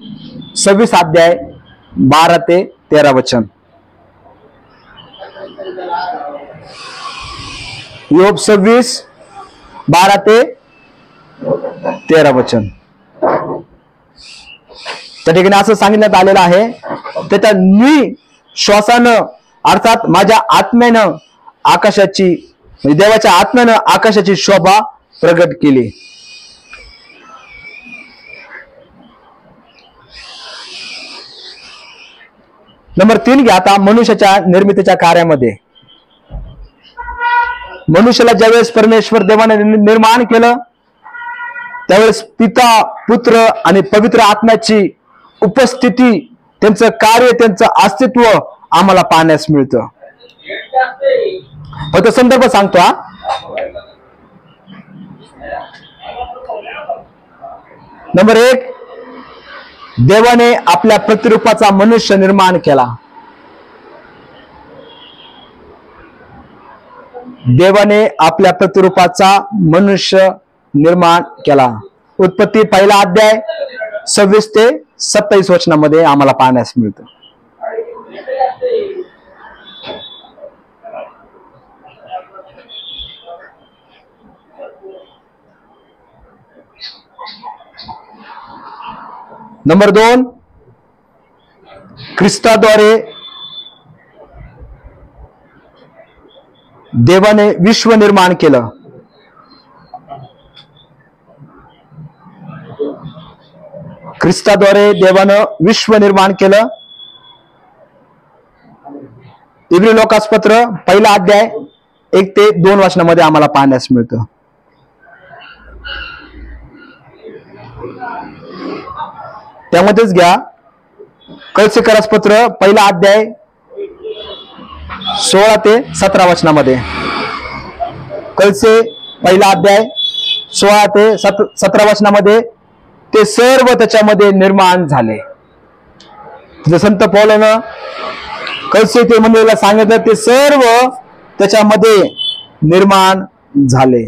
S1: 26 अध्याय 12 ते 13 वचन. इयोब 26 12 ते 13 वचन. त्या ठिकाणी असं सांगण्यात आलेलं आहे, त्याच्या मी श्वासानं अर्थात माझ्या आत्म्यानं आकाशाची, म्हणजे देवाच्या आत्म्यानं आकाशाची शोभा प्रगट केली. नंबर 3 घ्या आता, मनुष्याच्या निर्मितीच्या कार्यामध्ये. मनुष्याला ज्यावेळेस परमेश्वर देवाने निर्माण केलं त्यावेळेस पिता, पुत्र आणि पवित्र आत्म्याची उपस्थिती, त्यांचं कार्य, त्यांचं अस्तित्व आम्हाला पाहण्यास मिळतं. फक्त संदर्भ सांगतो हा. नंबर 1, देवाने आपल्या प्रतिरूपाचा मनुष्य निर्माण केला. देवाने आपल्या प्रतिरूपाचा मनुष्य निर्माण केला. उत्पत्ती पहिला अध्याय 26 ते 27 वचनामध्ये आम्हाला पाहण्यास मिळतं. नंबर 2, ख्रिस्ताद्वारे देवाने विश्व निर्माण केलं. ख्रिस्ताद्वारे देवानं विश्व निर्माण केलं. इब्री लोकासपत्र पहिला अध्याय 1 ते 2 वचनामध्ये आम्हाला पाहण्यास मिळतं. त्यामध्येच घ्या, कळसे करासपत्र पहिला अध्याय 16 ते 17 वचनामध्ये. कळसे पहिला अध्याय 16 ते 17 वचनामध्ये ते सर्व त्याच्यामध्ये निर्माण झाले. संत पौलानं कळसे ते मंडळीला सांगितलं, ते सर्व त्याच्यामध्ये निर्माण झाले.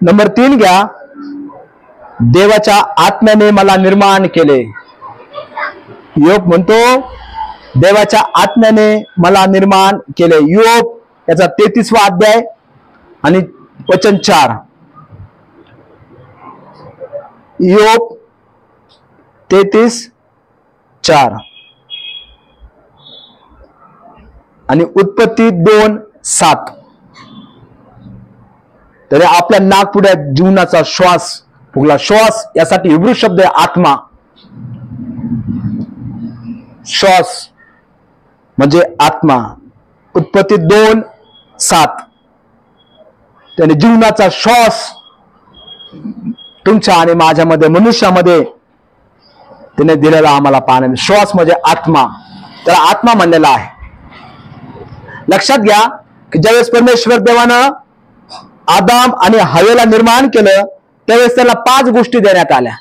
S1: नंबर 3 घ्या, देवाच्या आत्म्याने मला निर्माण केले. योग म्हणतो देवाच्या आत्म्याने मला निर्माण केले. योग याचा 33वा अध्याय आणि वचन 4. योग 33:4 आणि उत्पत्ती 2:7. तर आपल्या नागपुड्यात जीवनाचा श्वास फुगला. श्वास यासाठी हिब्रू शब्द आहे आत्मा. श्वास म्हणजे आत्मा. उत्पत्ती 2:7. त्याने जीवनाचा श्वास तुमच्या आणि माझ्यामध्ये, मनुष्यामध्ये त्याने दिलेला आम्हाला पाहण्याने. श्वास म्हणजे आत्मा, त्याला आत्मा म्हणलेला आहे. लक्षात घ्या की ज्यावेळेस परमेश्वर देवानं आदाम आणि हवेला निर्माण केलं त्यावेळेस त्याला 5 गोष्टी देण्यात आल्या.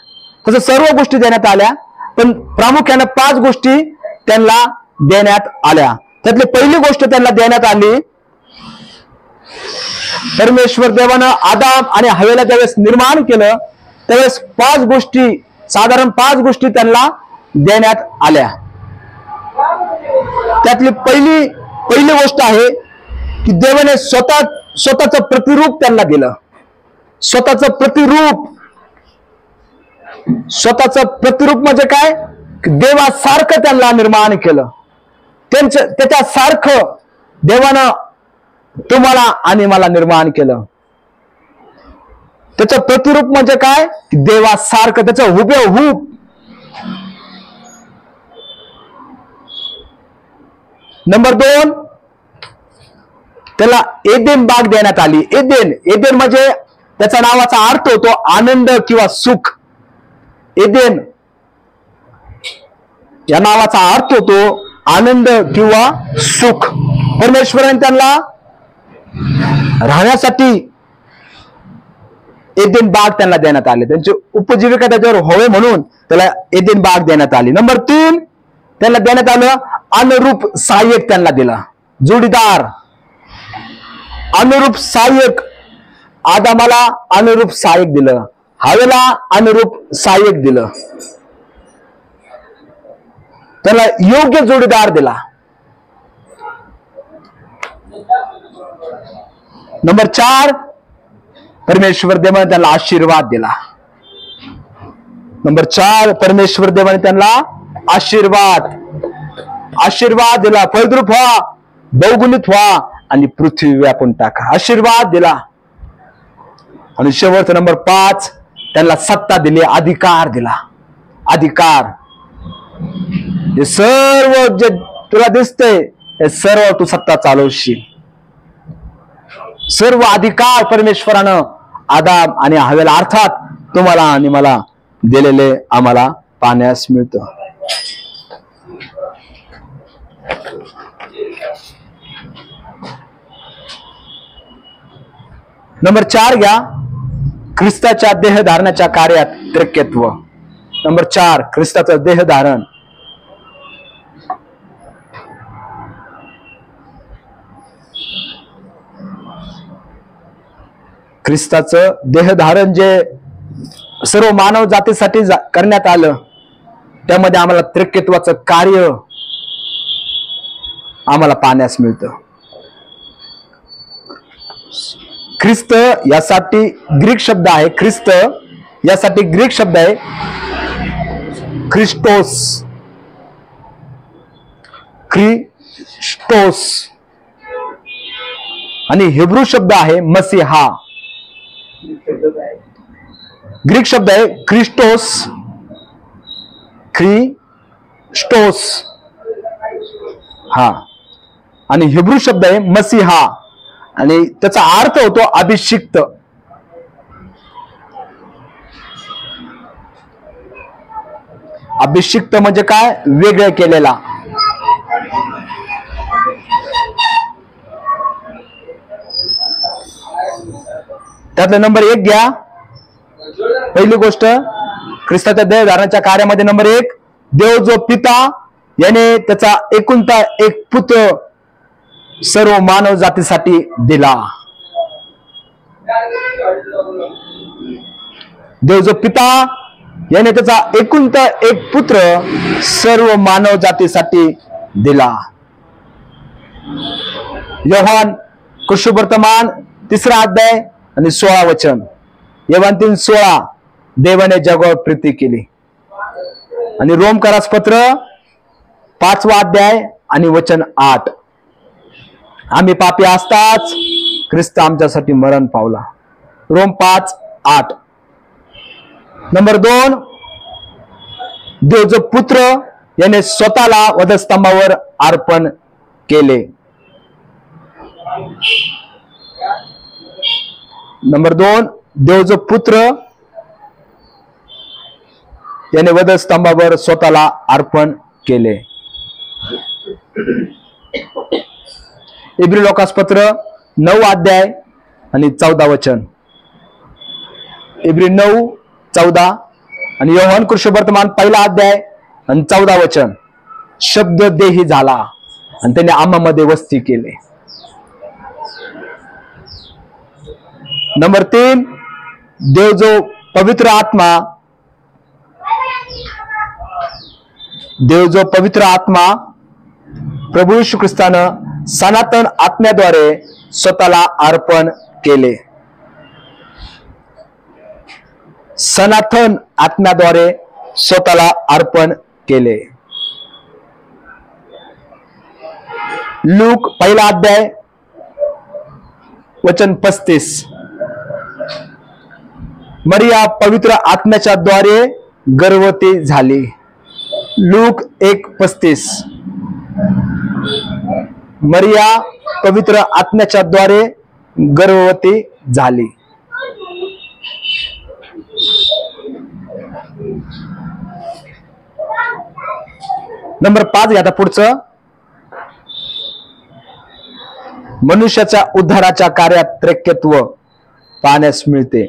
S1: तसं सर्व गोष्टी देण्यात आल्या, पण प्रामुख्याने 5 गोष्टी त्यांना देण्यात आल्या. त्यातली पहिली गोष्ट त्यांना देण्यात आली, परमेश्वर देवानं आदाम आणि हवेला ज्यावेळेस निर्माण केलं त्यावेळेस 5 गोष्टी, साधारण 5 गोष्टी त्यांना देण्यात आल्या. त्यातली पहिली गोष्ट आहे की देवाने स्वतःचं प्रतिरूप त्यांना दिलं. स्वतःचं प्रतिरूप म्हणजे काय, देवासारखं त्यांना निर्माण केलं. त्याच्यासारखं देवानं तुम्हाला आणि मला निर्माण केलं. त्याचं प्रतिरूप म्हणजे काय, देवासारखं, त्याचं हुबेहूब. नंबर 2, त्याला एदेन बाग देण्यात आली. एदेन म्हणजे त्याचा नावाचा अर्थ होतो आनंद किंवा सुख. एदेन या नावाचा अर्थ होतो आनंद किंवा सुख. परमेश्वराने त्यांना राहण्यासाठी एदेन बाग त्यांना देण्यात आले. त्यांची उपजीविका त्याच्यावर व्हावे म्हणून त्याला एदेन बाग देण्यात आली. नंबर 3, त्यांना देण्यात आलं अनुरूप सहाय्यक त्यांना दिला. जोडीदार, अनुरूप सहाय्यक. आदामाला अनुरूप सहाय्यक दिलं, हवेला अनुरूप सहाय्यक दिलं, त्याला योग्य जोडीदार दिला. नंबर 4, परमेश्वर देवाने त्यांना आशीर्वाद दिला. नंबर 4, परमेश्वर देवाने त्यांना आशीर्वाद दिला. फळद्रूप व्हा, बहुगुणित व्हा आणि पृथ्वी व्यापून टाका. आशीर्वाद दिला. आणि शेवटचा नंबर 5, त्यांना सत्ता दिली, अधिकार दिला. अधिकार. हे सर्व जे तुला दिसतंय हे सर्व तू सत्ता चालवशील. सर्व अधिकार परमेश्वरानं आदाम आणि हवेला, अर्थात तुम्हाला आणि मला दिलेले आम्हाला पाहण्यास मिळतं. नंबर 4 घ्या, ख्रिस्ताच्या देहधारणाच्या कार्यात त्रैक्यत्व. नंबर 4, ख्रिस्ताचं देहधारण. ख्रिस्ताचं देहधारण जे सर्व मानव जातीसाठी करण्यात आलं त्यामध्ये आम्हाला त्रैक्यत्वाचं कार्य आम्हाला पाहण्यास मिळतं. ख्रिस्त यासाठी ग्रीक शब्द आहे. ख्रिस्त यासाठी ग्रीक शब्द आहे ख्रिस्टोस. ख्रिस्टोस आणि हिब्रू शब्द आहे मसीहा. ग्रीक शब्द आहे ख्रिस्टोस, ख्रिस्टोस हा, आणि हिब्रू शब्द आहे मसीहा आणि त्याचा अर्थ होतो अभिषिक्त. अभिषिक्त म्हणजे काय, वेगळे केलेला. त्यातलं नंबर 1 घ्या. पहिली गोष्ट ख्रिस्ताच्या देहधारणाच्या कार्यामध्ये नंबर 1, देव जो पिता याने त्याचा एकुलता एक पुत्र सर्व मानव जातीसाठी दिला. देव जो पिता याने त्याचा एकुलता एक पुत्र सर्व मानव जातीसाठी दिला. योहान कृष्णवर्तमान 3 अध्याय आणि 16 वचन. योहान 3:16 देवाने जगावर प्रीती केली. आणि रोमकरास पत्र 5 अध्याय आणि वचन 8 आम्ही पापी असताच ख्रिस्त आमच्यासाठी मरण पावला. रोम 5:8. नंबर 2 देव जो पुत्र याने स्वतःला वधस्तंभावर अर्पण केले. नंबर 2 देव जो पुत्र याने वधस्तंभावर स्वतःला अर्पण केले. इब्री लोकास पत्र 9 अध्याय आणि 14 वचन. इब्री 9:14 आणि योहान कृष्णवर्तमान 1 अध्याय आणि 14 वचन. शब्द देही झाला आणि त्याने आम्हामध्ये वस्ती केले. नंबर 3 देव जो पवित्र आत्मा प्रभू येशू ख्रिस्तानं सनातन आत्म्याद्वारे स्वतःला अर्पण केले. सनातन आत्म्याद्वारे स्वतःला अर्पण केले. लूक 1 अध्याय वचन 35. मरिया पवित्र आत्म्याच्या द्वारे गर्भवती झाली. लूक 1:35. मरिया पवित्र आत्म्याच्या द्वारे गर्भवती झाली. नंबर 5 आता पुढचं. मनुष्याच्या उद्धाराच्या कार्यात त्रैक्यत्व पाहण्यास मिळते.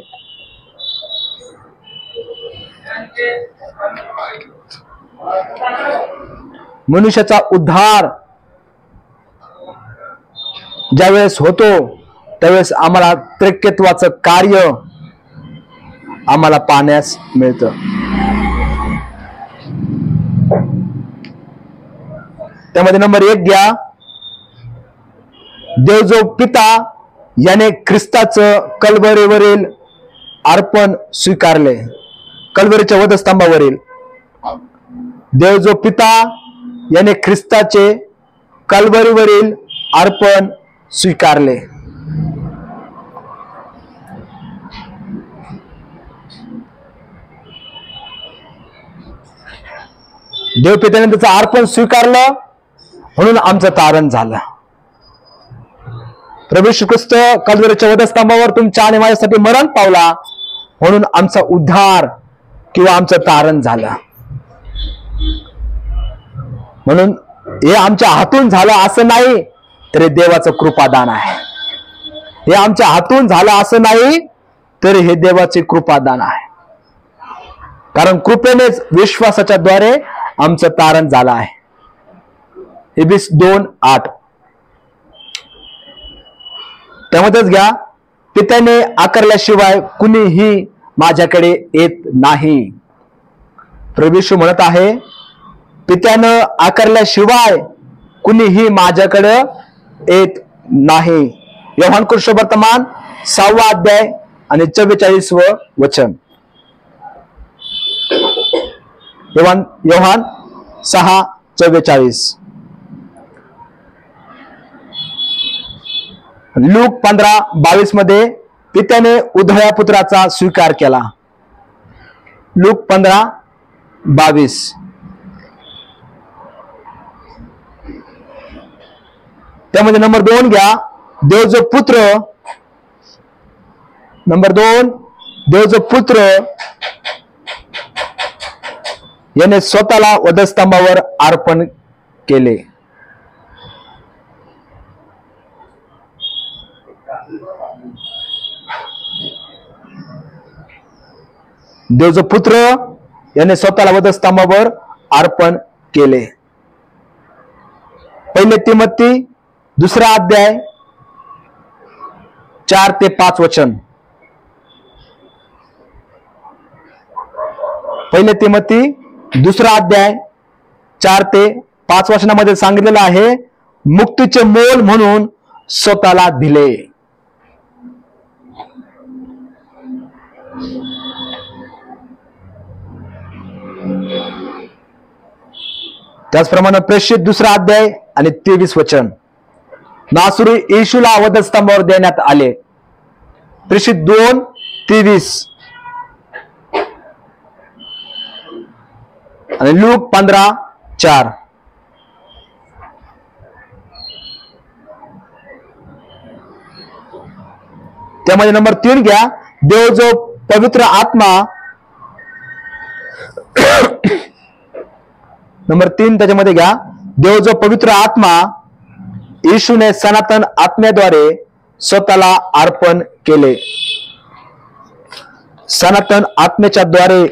S1: मनुष्याचा उद्धार ज्यावेळेस होतो त्यावेळेस आम्हाला त्रैक्यत्वाचं कार्य आम्हाला पाहण्यास मिळतं. त्यामध्ये नंबर 1 घ्या. देव जो पिता याने ख्रिस्ताचं कल्वरीवरील अर्पण स्वीकारले. कल्वरीच्या वधस्तंभावरील देव जो पिता याने ख्रिस्ताचे कल्वरीवरील अर्पण स्वीकारले. देव पित्याने त्याचं अर्पण स्वीकारलं म्हणून आमचं तारण झालं. प्रभू येशू ख्रिस्त कल्वरीच्या वधस्तंभावर तुमच्या आणि माझ्यासाठी मरण पावला म्हणून आमचा उद्धार किंवा आमचं तारण झालं. म्हणून हे आमच्या हातून झालं असं नाही तर हे देवाचं कृपादान आहे. हे आमच्या हातून झालं असं नाही तर हे देवाचे कृपादान आहे. कारण कृपेनेच विश्वासाच्या द्वारे आमचं तारण झालं आहे. एबीस 2:8. त्यामध्येच घ्या. पित्याने आकारल्याशिवाय कुणीही माझ्याकडे येत नाही. प्रभू येशू म्हणत आहे पित्यानं आकारल्याशिवाय कुणीही माझ्याकडे येत नाही. योहान कृष्णवर्तमान 6 अध्याय आणि 44 वचन. योहान 6:44. लूक 15:22 मध्ये पित्याने उधळ्या पुत्राचा स्वीकार केला. लूक 15:22. त्यामध्ये नंबर 2 घ्या. देव जो पुत्र. नंबर 2 देव जो पुत्र याने स्वतःला वधस्तंभावर अर्पण केले. देव जो पुत्र याने स्वतःला वधस्तंभावर अर्पण केले. 1 तिमोथी 2 अध्याय 4 ते 5 वचन. पहिले तिमोथी 2 अध्याय 4 ते 5 वचनामध्ये सांगितलेलं आहे, मुक्तीचे मोल म्हणून स्वतःला दिले. त्याचप्रमाणे प्रेषित 2 अध्याय आणि 23 वचन, नासरी येशूला वधस्तंभावर देण्यात आले. प्रेषित 2:23 आणि लूक 15:4. त्यामध्ये नंबर 3 घ्या, देव जो पवित्र आत्मा. नंबर 3 त्याच्यामध्ये घ्या, देव जो पवित्र आत्मा येशूने सनातन आत्म्याद्वारे स्वतःला अर्पण केले. सनातन आत्म्याच्या द्वारे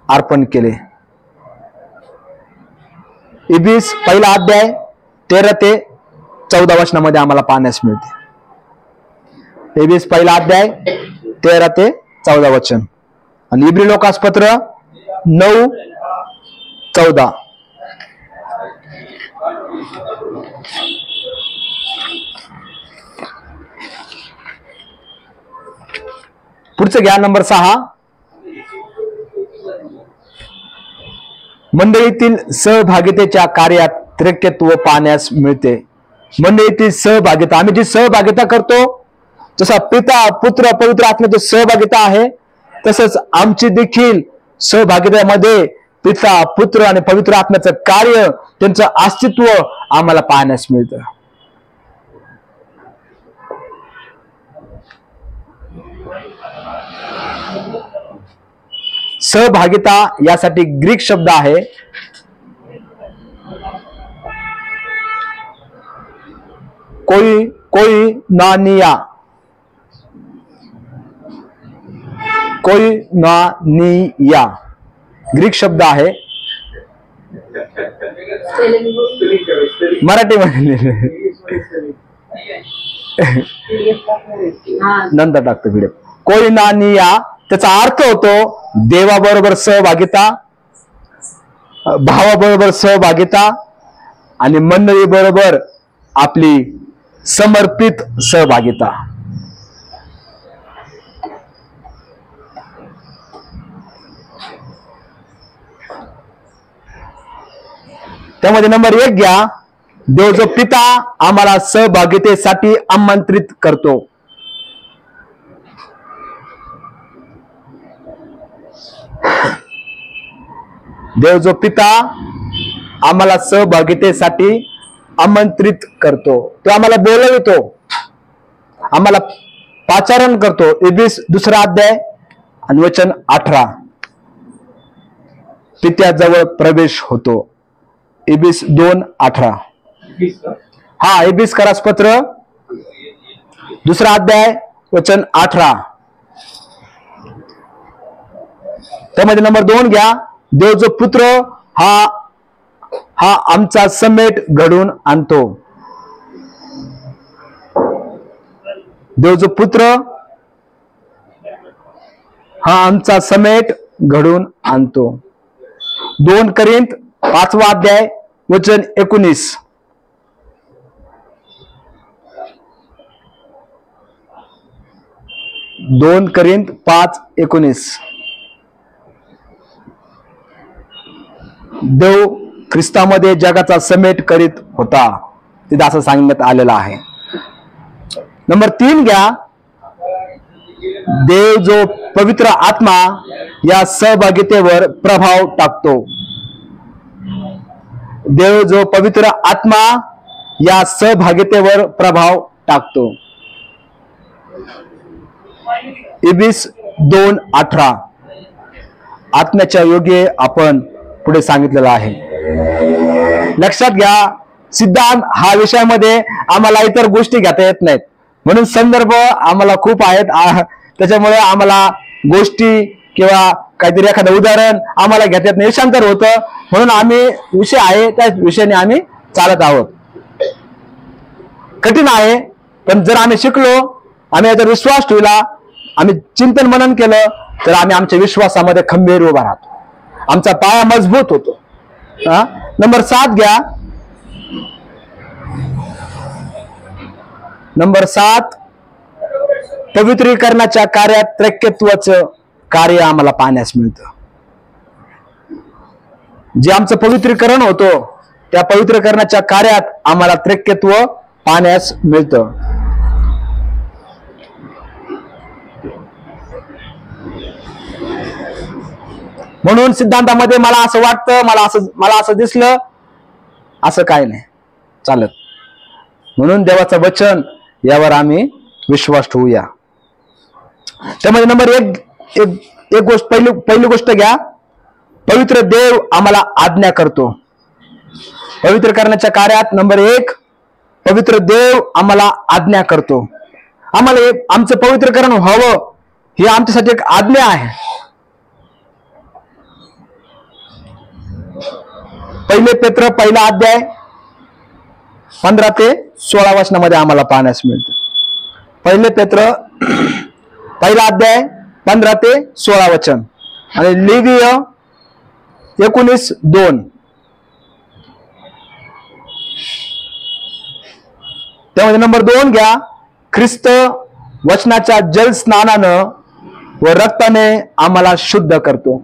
S1: अर्पण केले. इबिस 1 अध्याय 13 ते 14 वचनामध्ये आम्हाला पाहण्यास मिळते. इबिस 1 अध्याय 13 ते 14 वचन आणि इब्री लोकासपत्र 9:14. पुढचं घ्या, नंबर 6, मंडळीतील सहभागितेच्या कार्यात त्रिकत्व पाहण्यास मिळते. मंडळीतील सहभागिता, आम्ही जी सहभागिता करतो, जसा पिता पुत्र पवित्र आत्म्याची सहभागिता आहे, तसंच आमची देखील सहभागितेमध्ये पिता पुत्र आणि पवित्र आत्म्याचं कार्य, त्यांचं अस्तित्व आम्हाला पाहण्यास मिळतं. सहभागिता यासाठी ग्रीक शब्द आहे कोइनोनिया. कोइनोनिया ग्रीक शब्द आहे. मराठीमध्ये नंतर टाकतो व्हिडिओ. कोइनोनिया त्याचा अर्थ होतो देवाबरोबर सहभागिता, भावाबरोबर सहभागिता आणि मंडळी बरोबर आपली समर्पित सहभागिता. त्यामध्ये नंबर 1 घ्या, देव जो पिता आम्हाला सहभागितेसाठी आमंत्रित करतो. देव जो पिता आम्हाला सहभागितेसाठी आमंत्रित करतो, तो आम्हाला बोलवितो, आम्हाला पाचारण करतो. इबिस 2 अध्याय आणि वचन 18, पित्याजवळ प्रवेश होतो. इबिस 2:18. हा, इबिस करासपत्र 2 अध्याय वचन 18. त्यामध्ये नंबर 2 घ्या, देव जो पुत्र हा आमचा समेट घडून आणतो. देव जो पुत्र हा आमचा समेट घडून आणतो. 2 करिंथ 5 अध्याय वचन 19. 2 करिंथ 5:19. देव ख्रिस्तामध्ये जगाचा समेट करीत होता, तिथे असं सांगण्यात आलेलं आहे. नंबर 3 घ्या, देव जो पवित्र आत्मा या सहभागितेवर प्रभाव टाकतो. देव जो पवित्र आत्मा या सहभागितेवर प्रभाव टाकतो. इबिस 2:18. आत्म्याच्या योगे आपण पुढे सांगितलेलं आहे. लक्षात घ्या, सिद्धांत हा विषयामध्ये आम्हाला इतर गोष्टी घेता येत नाहीत, म्हणून संदर्भ आम्हाला खूप आहेत. त्याच्यामुळे आम्हाला गोष्टी किंवा काहीतरी एखादं उदाहरण आम्हाला घेता येत नाही, विषयांतर होतं. म्हणून आम्ही विषय आहे त्या विषयाने आम्ही चालत आहोत. कठीण आहे, पण जर आम्ही शिकलो, आम्ही याचा विश्वास ठेवला, आम्ही चिंतन मनन केलं तर आम्ही आमच्या विश्वासामध्ये खंबीर उभा राहतो, आमचा पाया मजबूत होतो. नंबर 7 घ्या. नंबर 7, पवित्रीकरणाच्या कार्यात त्रैक्यत्वाचं कार्य आम्हाला पाहण्यास मिळतं. जे आमचं पवित्रीकरण होतं त्या पवित्रीकरणाच्या कार्यात आम्हाला त्रैक्यत्व पाहण्यास मिळतं. म्हणून सिद्धांतामध्ये मला असं वाटतं, मला असं दिसलं, असं काय नाही चालत. म्हणून देवाचं वचन यावर आम्ही विश्वास ठेवूया. त्यामध्ये नंबर एक गोष्ट, पहिली गोष्ट घ्या. पवित्र देव आम्हाला आज्ञा करतो. पवित्र करण्याच्या कार्यात नंबर 1, पवित्र देव आम्हाला आज्ञा करतो. आम्हाला आमचं पवित्रकरण व्हावं ही आमच्यासाठी एक आज्ञा आहे. पहिले पेत्र 1 अध्याय 15 ते 16 वचनामध्ये आम्हाला पाहण्यास मिळतं. पहिले पेत्र 1 अध्याय 15 ते 16 वचन आणि लेवीय 19:2. त्यामध्ये नंबर 2 घ्या. ख्रिस्त वचनाच्या जल स्नानानं व रक्ताने आम्हाला शुद्ध करतो.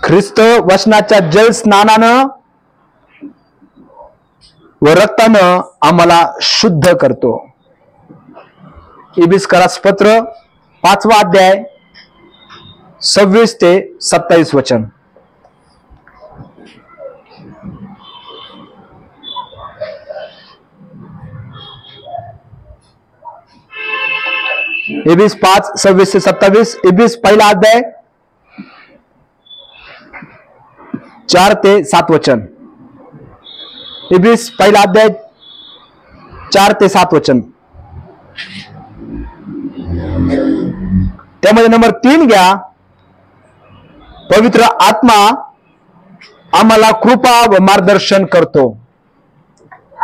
S1: ख्रिस्त वचनाच्या जल स्नानानं व रक्तानं आम्हाला शुद्ध करतो. इबिस्करास पत्र 5 अध्याय 26 ते 27 वचन. इबिस 5, 26 ते 27. इबिस 1 अध्याय 4 ते 7 वचन. इबिस 1 अध्याय 4 ते 7 वचन. त्यामध्ये नंबर 3 घ्या. पवित्र आत्मा आम्हाला कृपा व मार्गदर्शन करतो.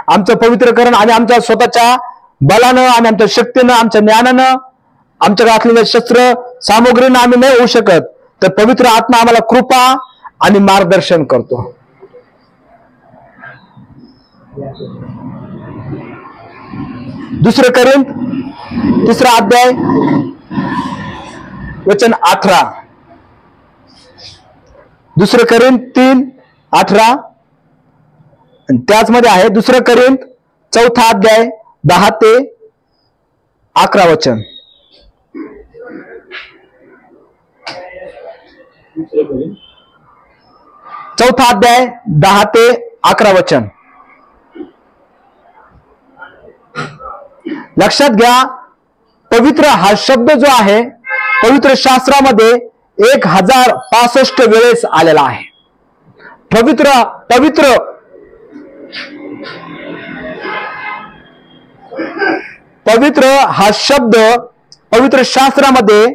S1: आमचं पवित्रकरण आणि आमच्या स्वतःच्या बलानं आणि आमच्या शक्तीनं, आमच्या ज्ञानानं, आमच्याकडे असलेल्या शस्त्र सामग्रीनं आम्ही नाही होऊ शकत. तर पवित्र आत्मा आम्हाला कृपा आणि मार्गदर्शन करतो. दुसरं करिंथ 3 अध्याय वचन 18. दुसरं करिंथ 3:18. त्याच मध्ये आहे दुसरं करिंथ 4 अध्याय 10 ते 11 वचन. चौथा अध्याय 10 ते 11 वचन. लक्षात घ्या, पवित्र हा शब्द जो आहे पवित्र शास्त्रामध्ये 1065 वेळेस आलेला आहे. पवित्र पवित्र पवित्र हा शब्द पवित्र शास्त्रामध्ये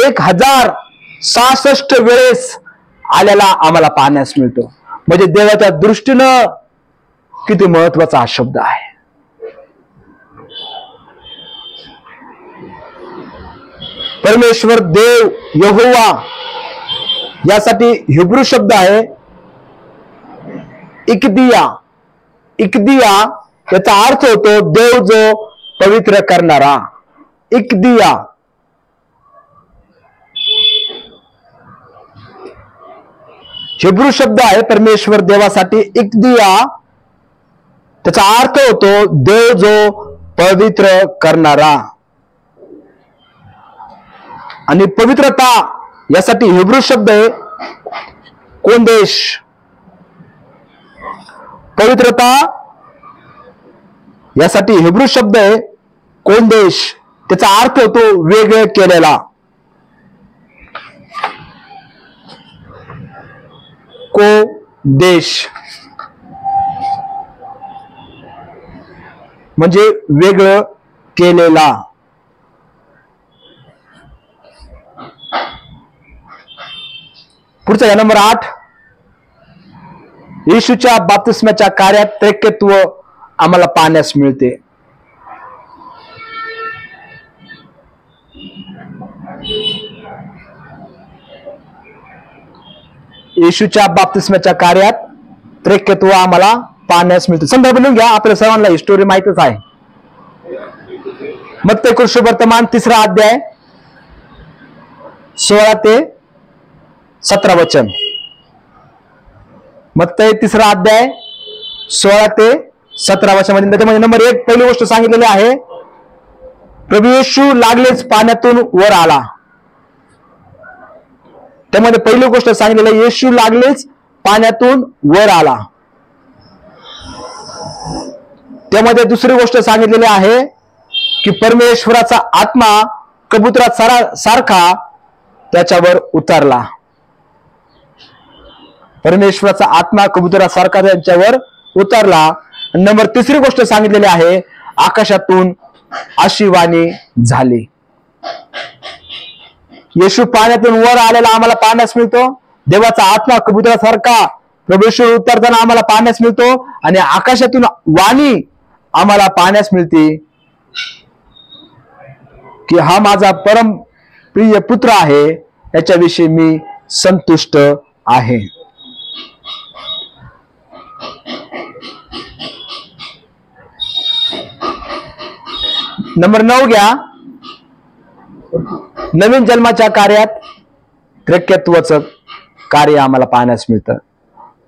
S1: 1066 वेळेस आलेला आम्हाला पाहण्यास मिळतो. म्हणजे देवाच्या दृष्टीनं किती महत्वाचा हा शब्द आहे. परमेश्वर देव यहोवा यासाठी हिब्रू शब्द आहे इकदिया. इकदिया याचा अर्थ होतो देव जो पवित्र करणारा. इकदिया. हिब्रू शब्द आहे परमेश्वर देवासाठी इकदिया. त्याचा अर्थ होतो देव जो पवित्र करणारा. आणि पवित्रता यासाठी हिब्रू शब्द आहे कोदेश. पवित्रता यासाठी हिब्रू शब्द आहे कोदेश. त्याचा अर्थ होतो वेगळे केलेला. कोदेश म्हणजे वेगळं केलेला. पुढचा नंबर 8. येशूच्या बाप्तिस्माच्या कार्यात त्रैक्यत्व आम्हाला पाहण्यास मिळते. येशूच्या बाप्तिस्माच्या कार्यात त्रिकेत्व आम्हाला पाहण्यास मिळते. संदर्भ लिहून घ्या, आपल्या सर्वांना ही स्टोरी माहितच आहे. मत्ती कृष्णवर्तमान 3रा अध्याय 16 ते 17 वचन. मत्ती 3रा अध्याय 16 ते 17 वचनामध्ये त्याच्यामध्ये नंबर 1 पहिली गोष्ट सांगितलेली आहे, प्रभू येशू लागलेच पाण्यातून वर आला. त्यामध्ये पहिली गोष्ट सांगितलेली आहे, येशू लागलेच पाण्यातून वर आला. त्यामध्ये दुसरी गोष्ट सांगितलेली आहे की परमेश्वराचा आत्मा कबुतरा सारखा त्याच्यावर उतरला. परमेश्वराचा आत्मा कबुतरा सारखा त्यांच्यावर उतरला. नंबर 3री गोष्ट सांगितलेली आहे, आकाशातून अशी वाणी झाली. येशू पाण्यातून वर आलेला आम्हाला पाहण्यास मिळतो. देवाचा आत्मा कबुतरासारखा प्रभू उतरताना आम्हाला पाहण्यास मिळतो. आणि आकाशातून वाणी आम्हाला पाहण्यास मिळते की हा माझा परम प्रिय पुत्र आहे, याच्याविषयी मी संतुष्ट आहे. नंबर 9 घ्या, नवीन जन्माच्या कार्यात त्रिकेत्वाचं कार्य आम्हाला पाहण्यास मिळतं.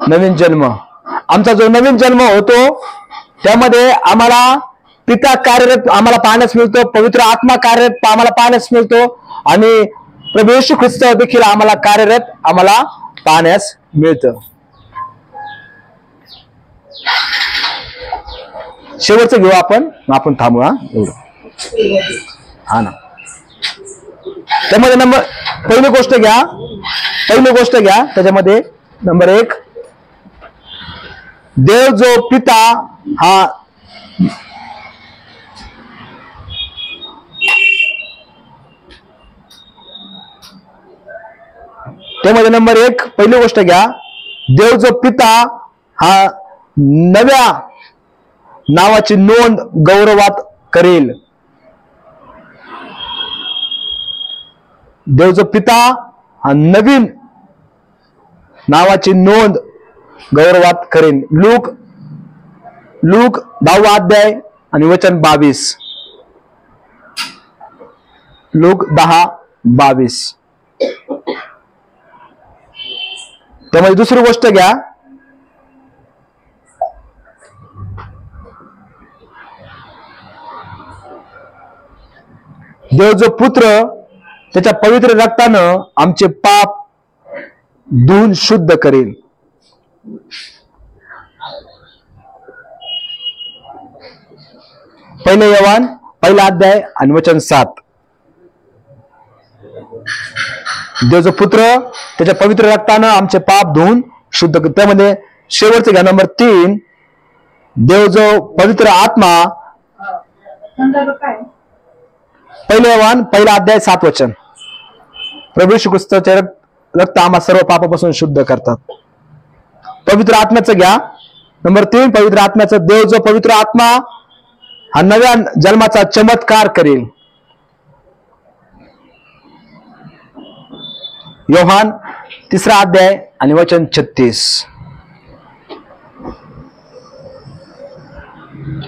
S1: नवीन जन्म, आमचा जो नवीन जन्म होतो त्यामध्ये आम्हाला पिता कार्यरत आम्हाला पाहण्यास मिळतो, पवित्र आत्मा कार्यरत आम्हाला पाहण्यास मिळतो आणि प्रभू येशू ख्रिस्त देखील आम्हाला कार्यरत आम्हाला पाहण्यास मिळतं. शेवटचं घेऊ आपण थांबू. हा ना, त्यामध्ये पहिली गोष्ट घ्या त्याच्यामध्ये नंबर 1, देव जो पिता हा त्यामध्ये नंबर 1 पहिली गोष्ट घ्या, देव जो पिता हा नव्या नावाची नोंद गौरवात करेल. देव जो पिता हा नवीन नावाची नोंद गौरवात करेल. लूक 10वा अध्याय आणि वचन 22. लूक 10:22. त्यामध्ये दुसरी गोष्ट घ्या, देव जो पुत्र त्याच्या पवित्र रक्तानं आमचे पाप धुवून शुद्ध करेल. पहिले योहान 1 अध्याय आणि वचन 7. देव जो पुत्र त्याच्या पवित्र रक्तानं आमचे पाप धुवून शुद्ध करेल. त्यामध्ये शेवटचे घ्या, नंबर 3, देव जो पवित्र आत्मा. पहिले योहान 1 अध्याय 7 वचन. प्रभू येशू ख्रिस्ताचे रक्त आम्हा सर्व पापापासून शुद्ध करतात. पवित्र आत्म्याचं घ्या, नंबर 3, पवित्र आत्म्याचं. देव जो पवित्र आत्मा हा नव्या जन्माचा चमत्कार करेल. योहान 3रा अध्याय आणि वचन 36.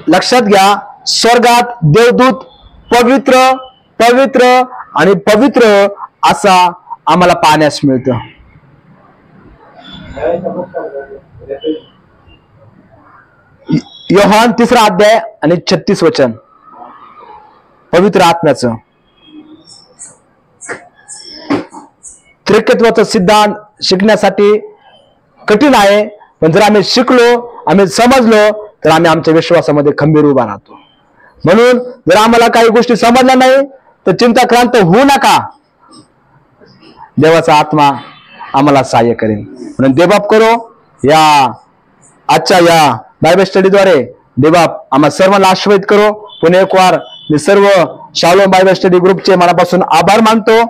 S1: लक्षात घ्या, स्वर्गात देवदूत पवित्र पवित्र आणि पवित्र असा आम्हाला पाहण्यास मिळतं. योहान 3रा अध्याय आणि 36 वचन. पवित्र आत्म्याचं त्रिकेत्वाचा सिद्धांत शिकण्यासाठी कठीण आहे, पण जर आम्ही शिकलो, आम्ही समजलो, तर आम्ही आमच्या विश्वासामध्ये खंबीर उभा राहतो. म्हणून जर आम्हाला काही गोष्टी समजल्या नाही तर चिंताक्रांत होऊ नका, देवाचा आत्मा आम्हाला सहाय्य करेल. म्हणून देवबाप करो, या आजच्या या बायबल स्टडीद्वारे देवबाप आम्हा सर्वांना आशीर्वादित करो. पुन्हा एक वार मी सर्व शालोम बायबल स्टडी ग्रुपचे मनापासून आभार मानतो.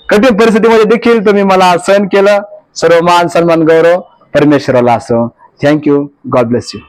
S1: कठीण परिस्थितीमध्ये देखील तुम्ही मला सहन केलं. सर्व मान सन्मान गौरव परमेश्वराला असो. थँक्यू. God bless you.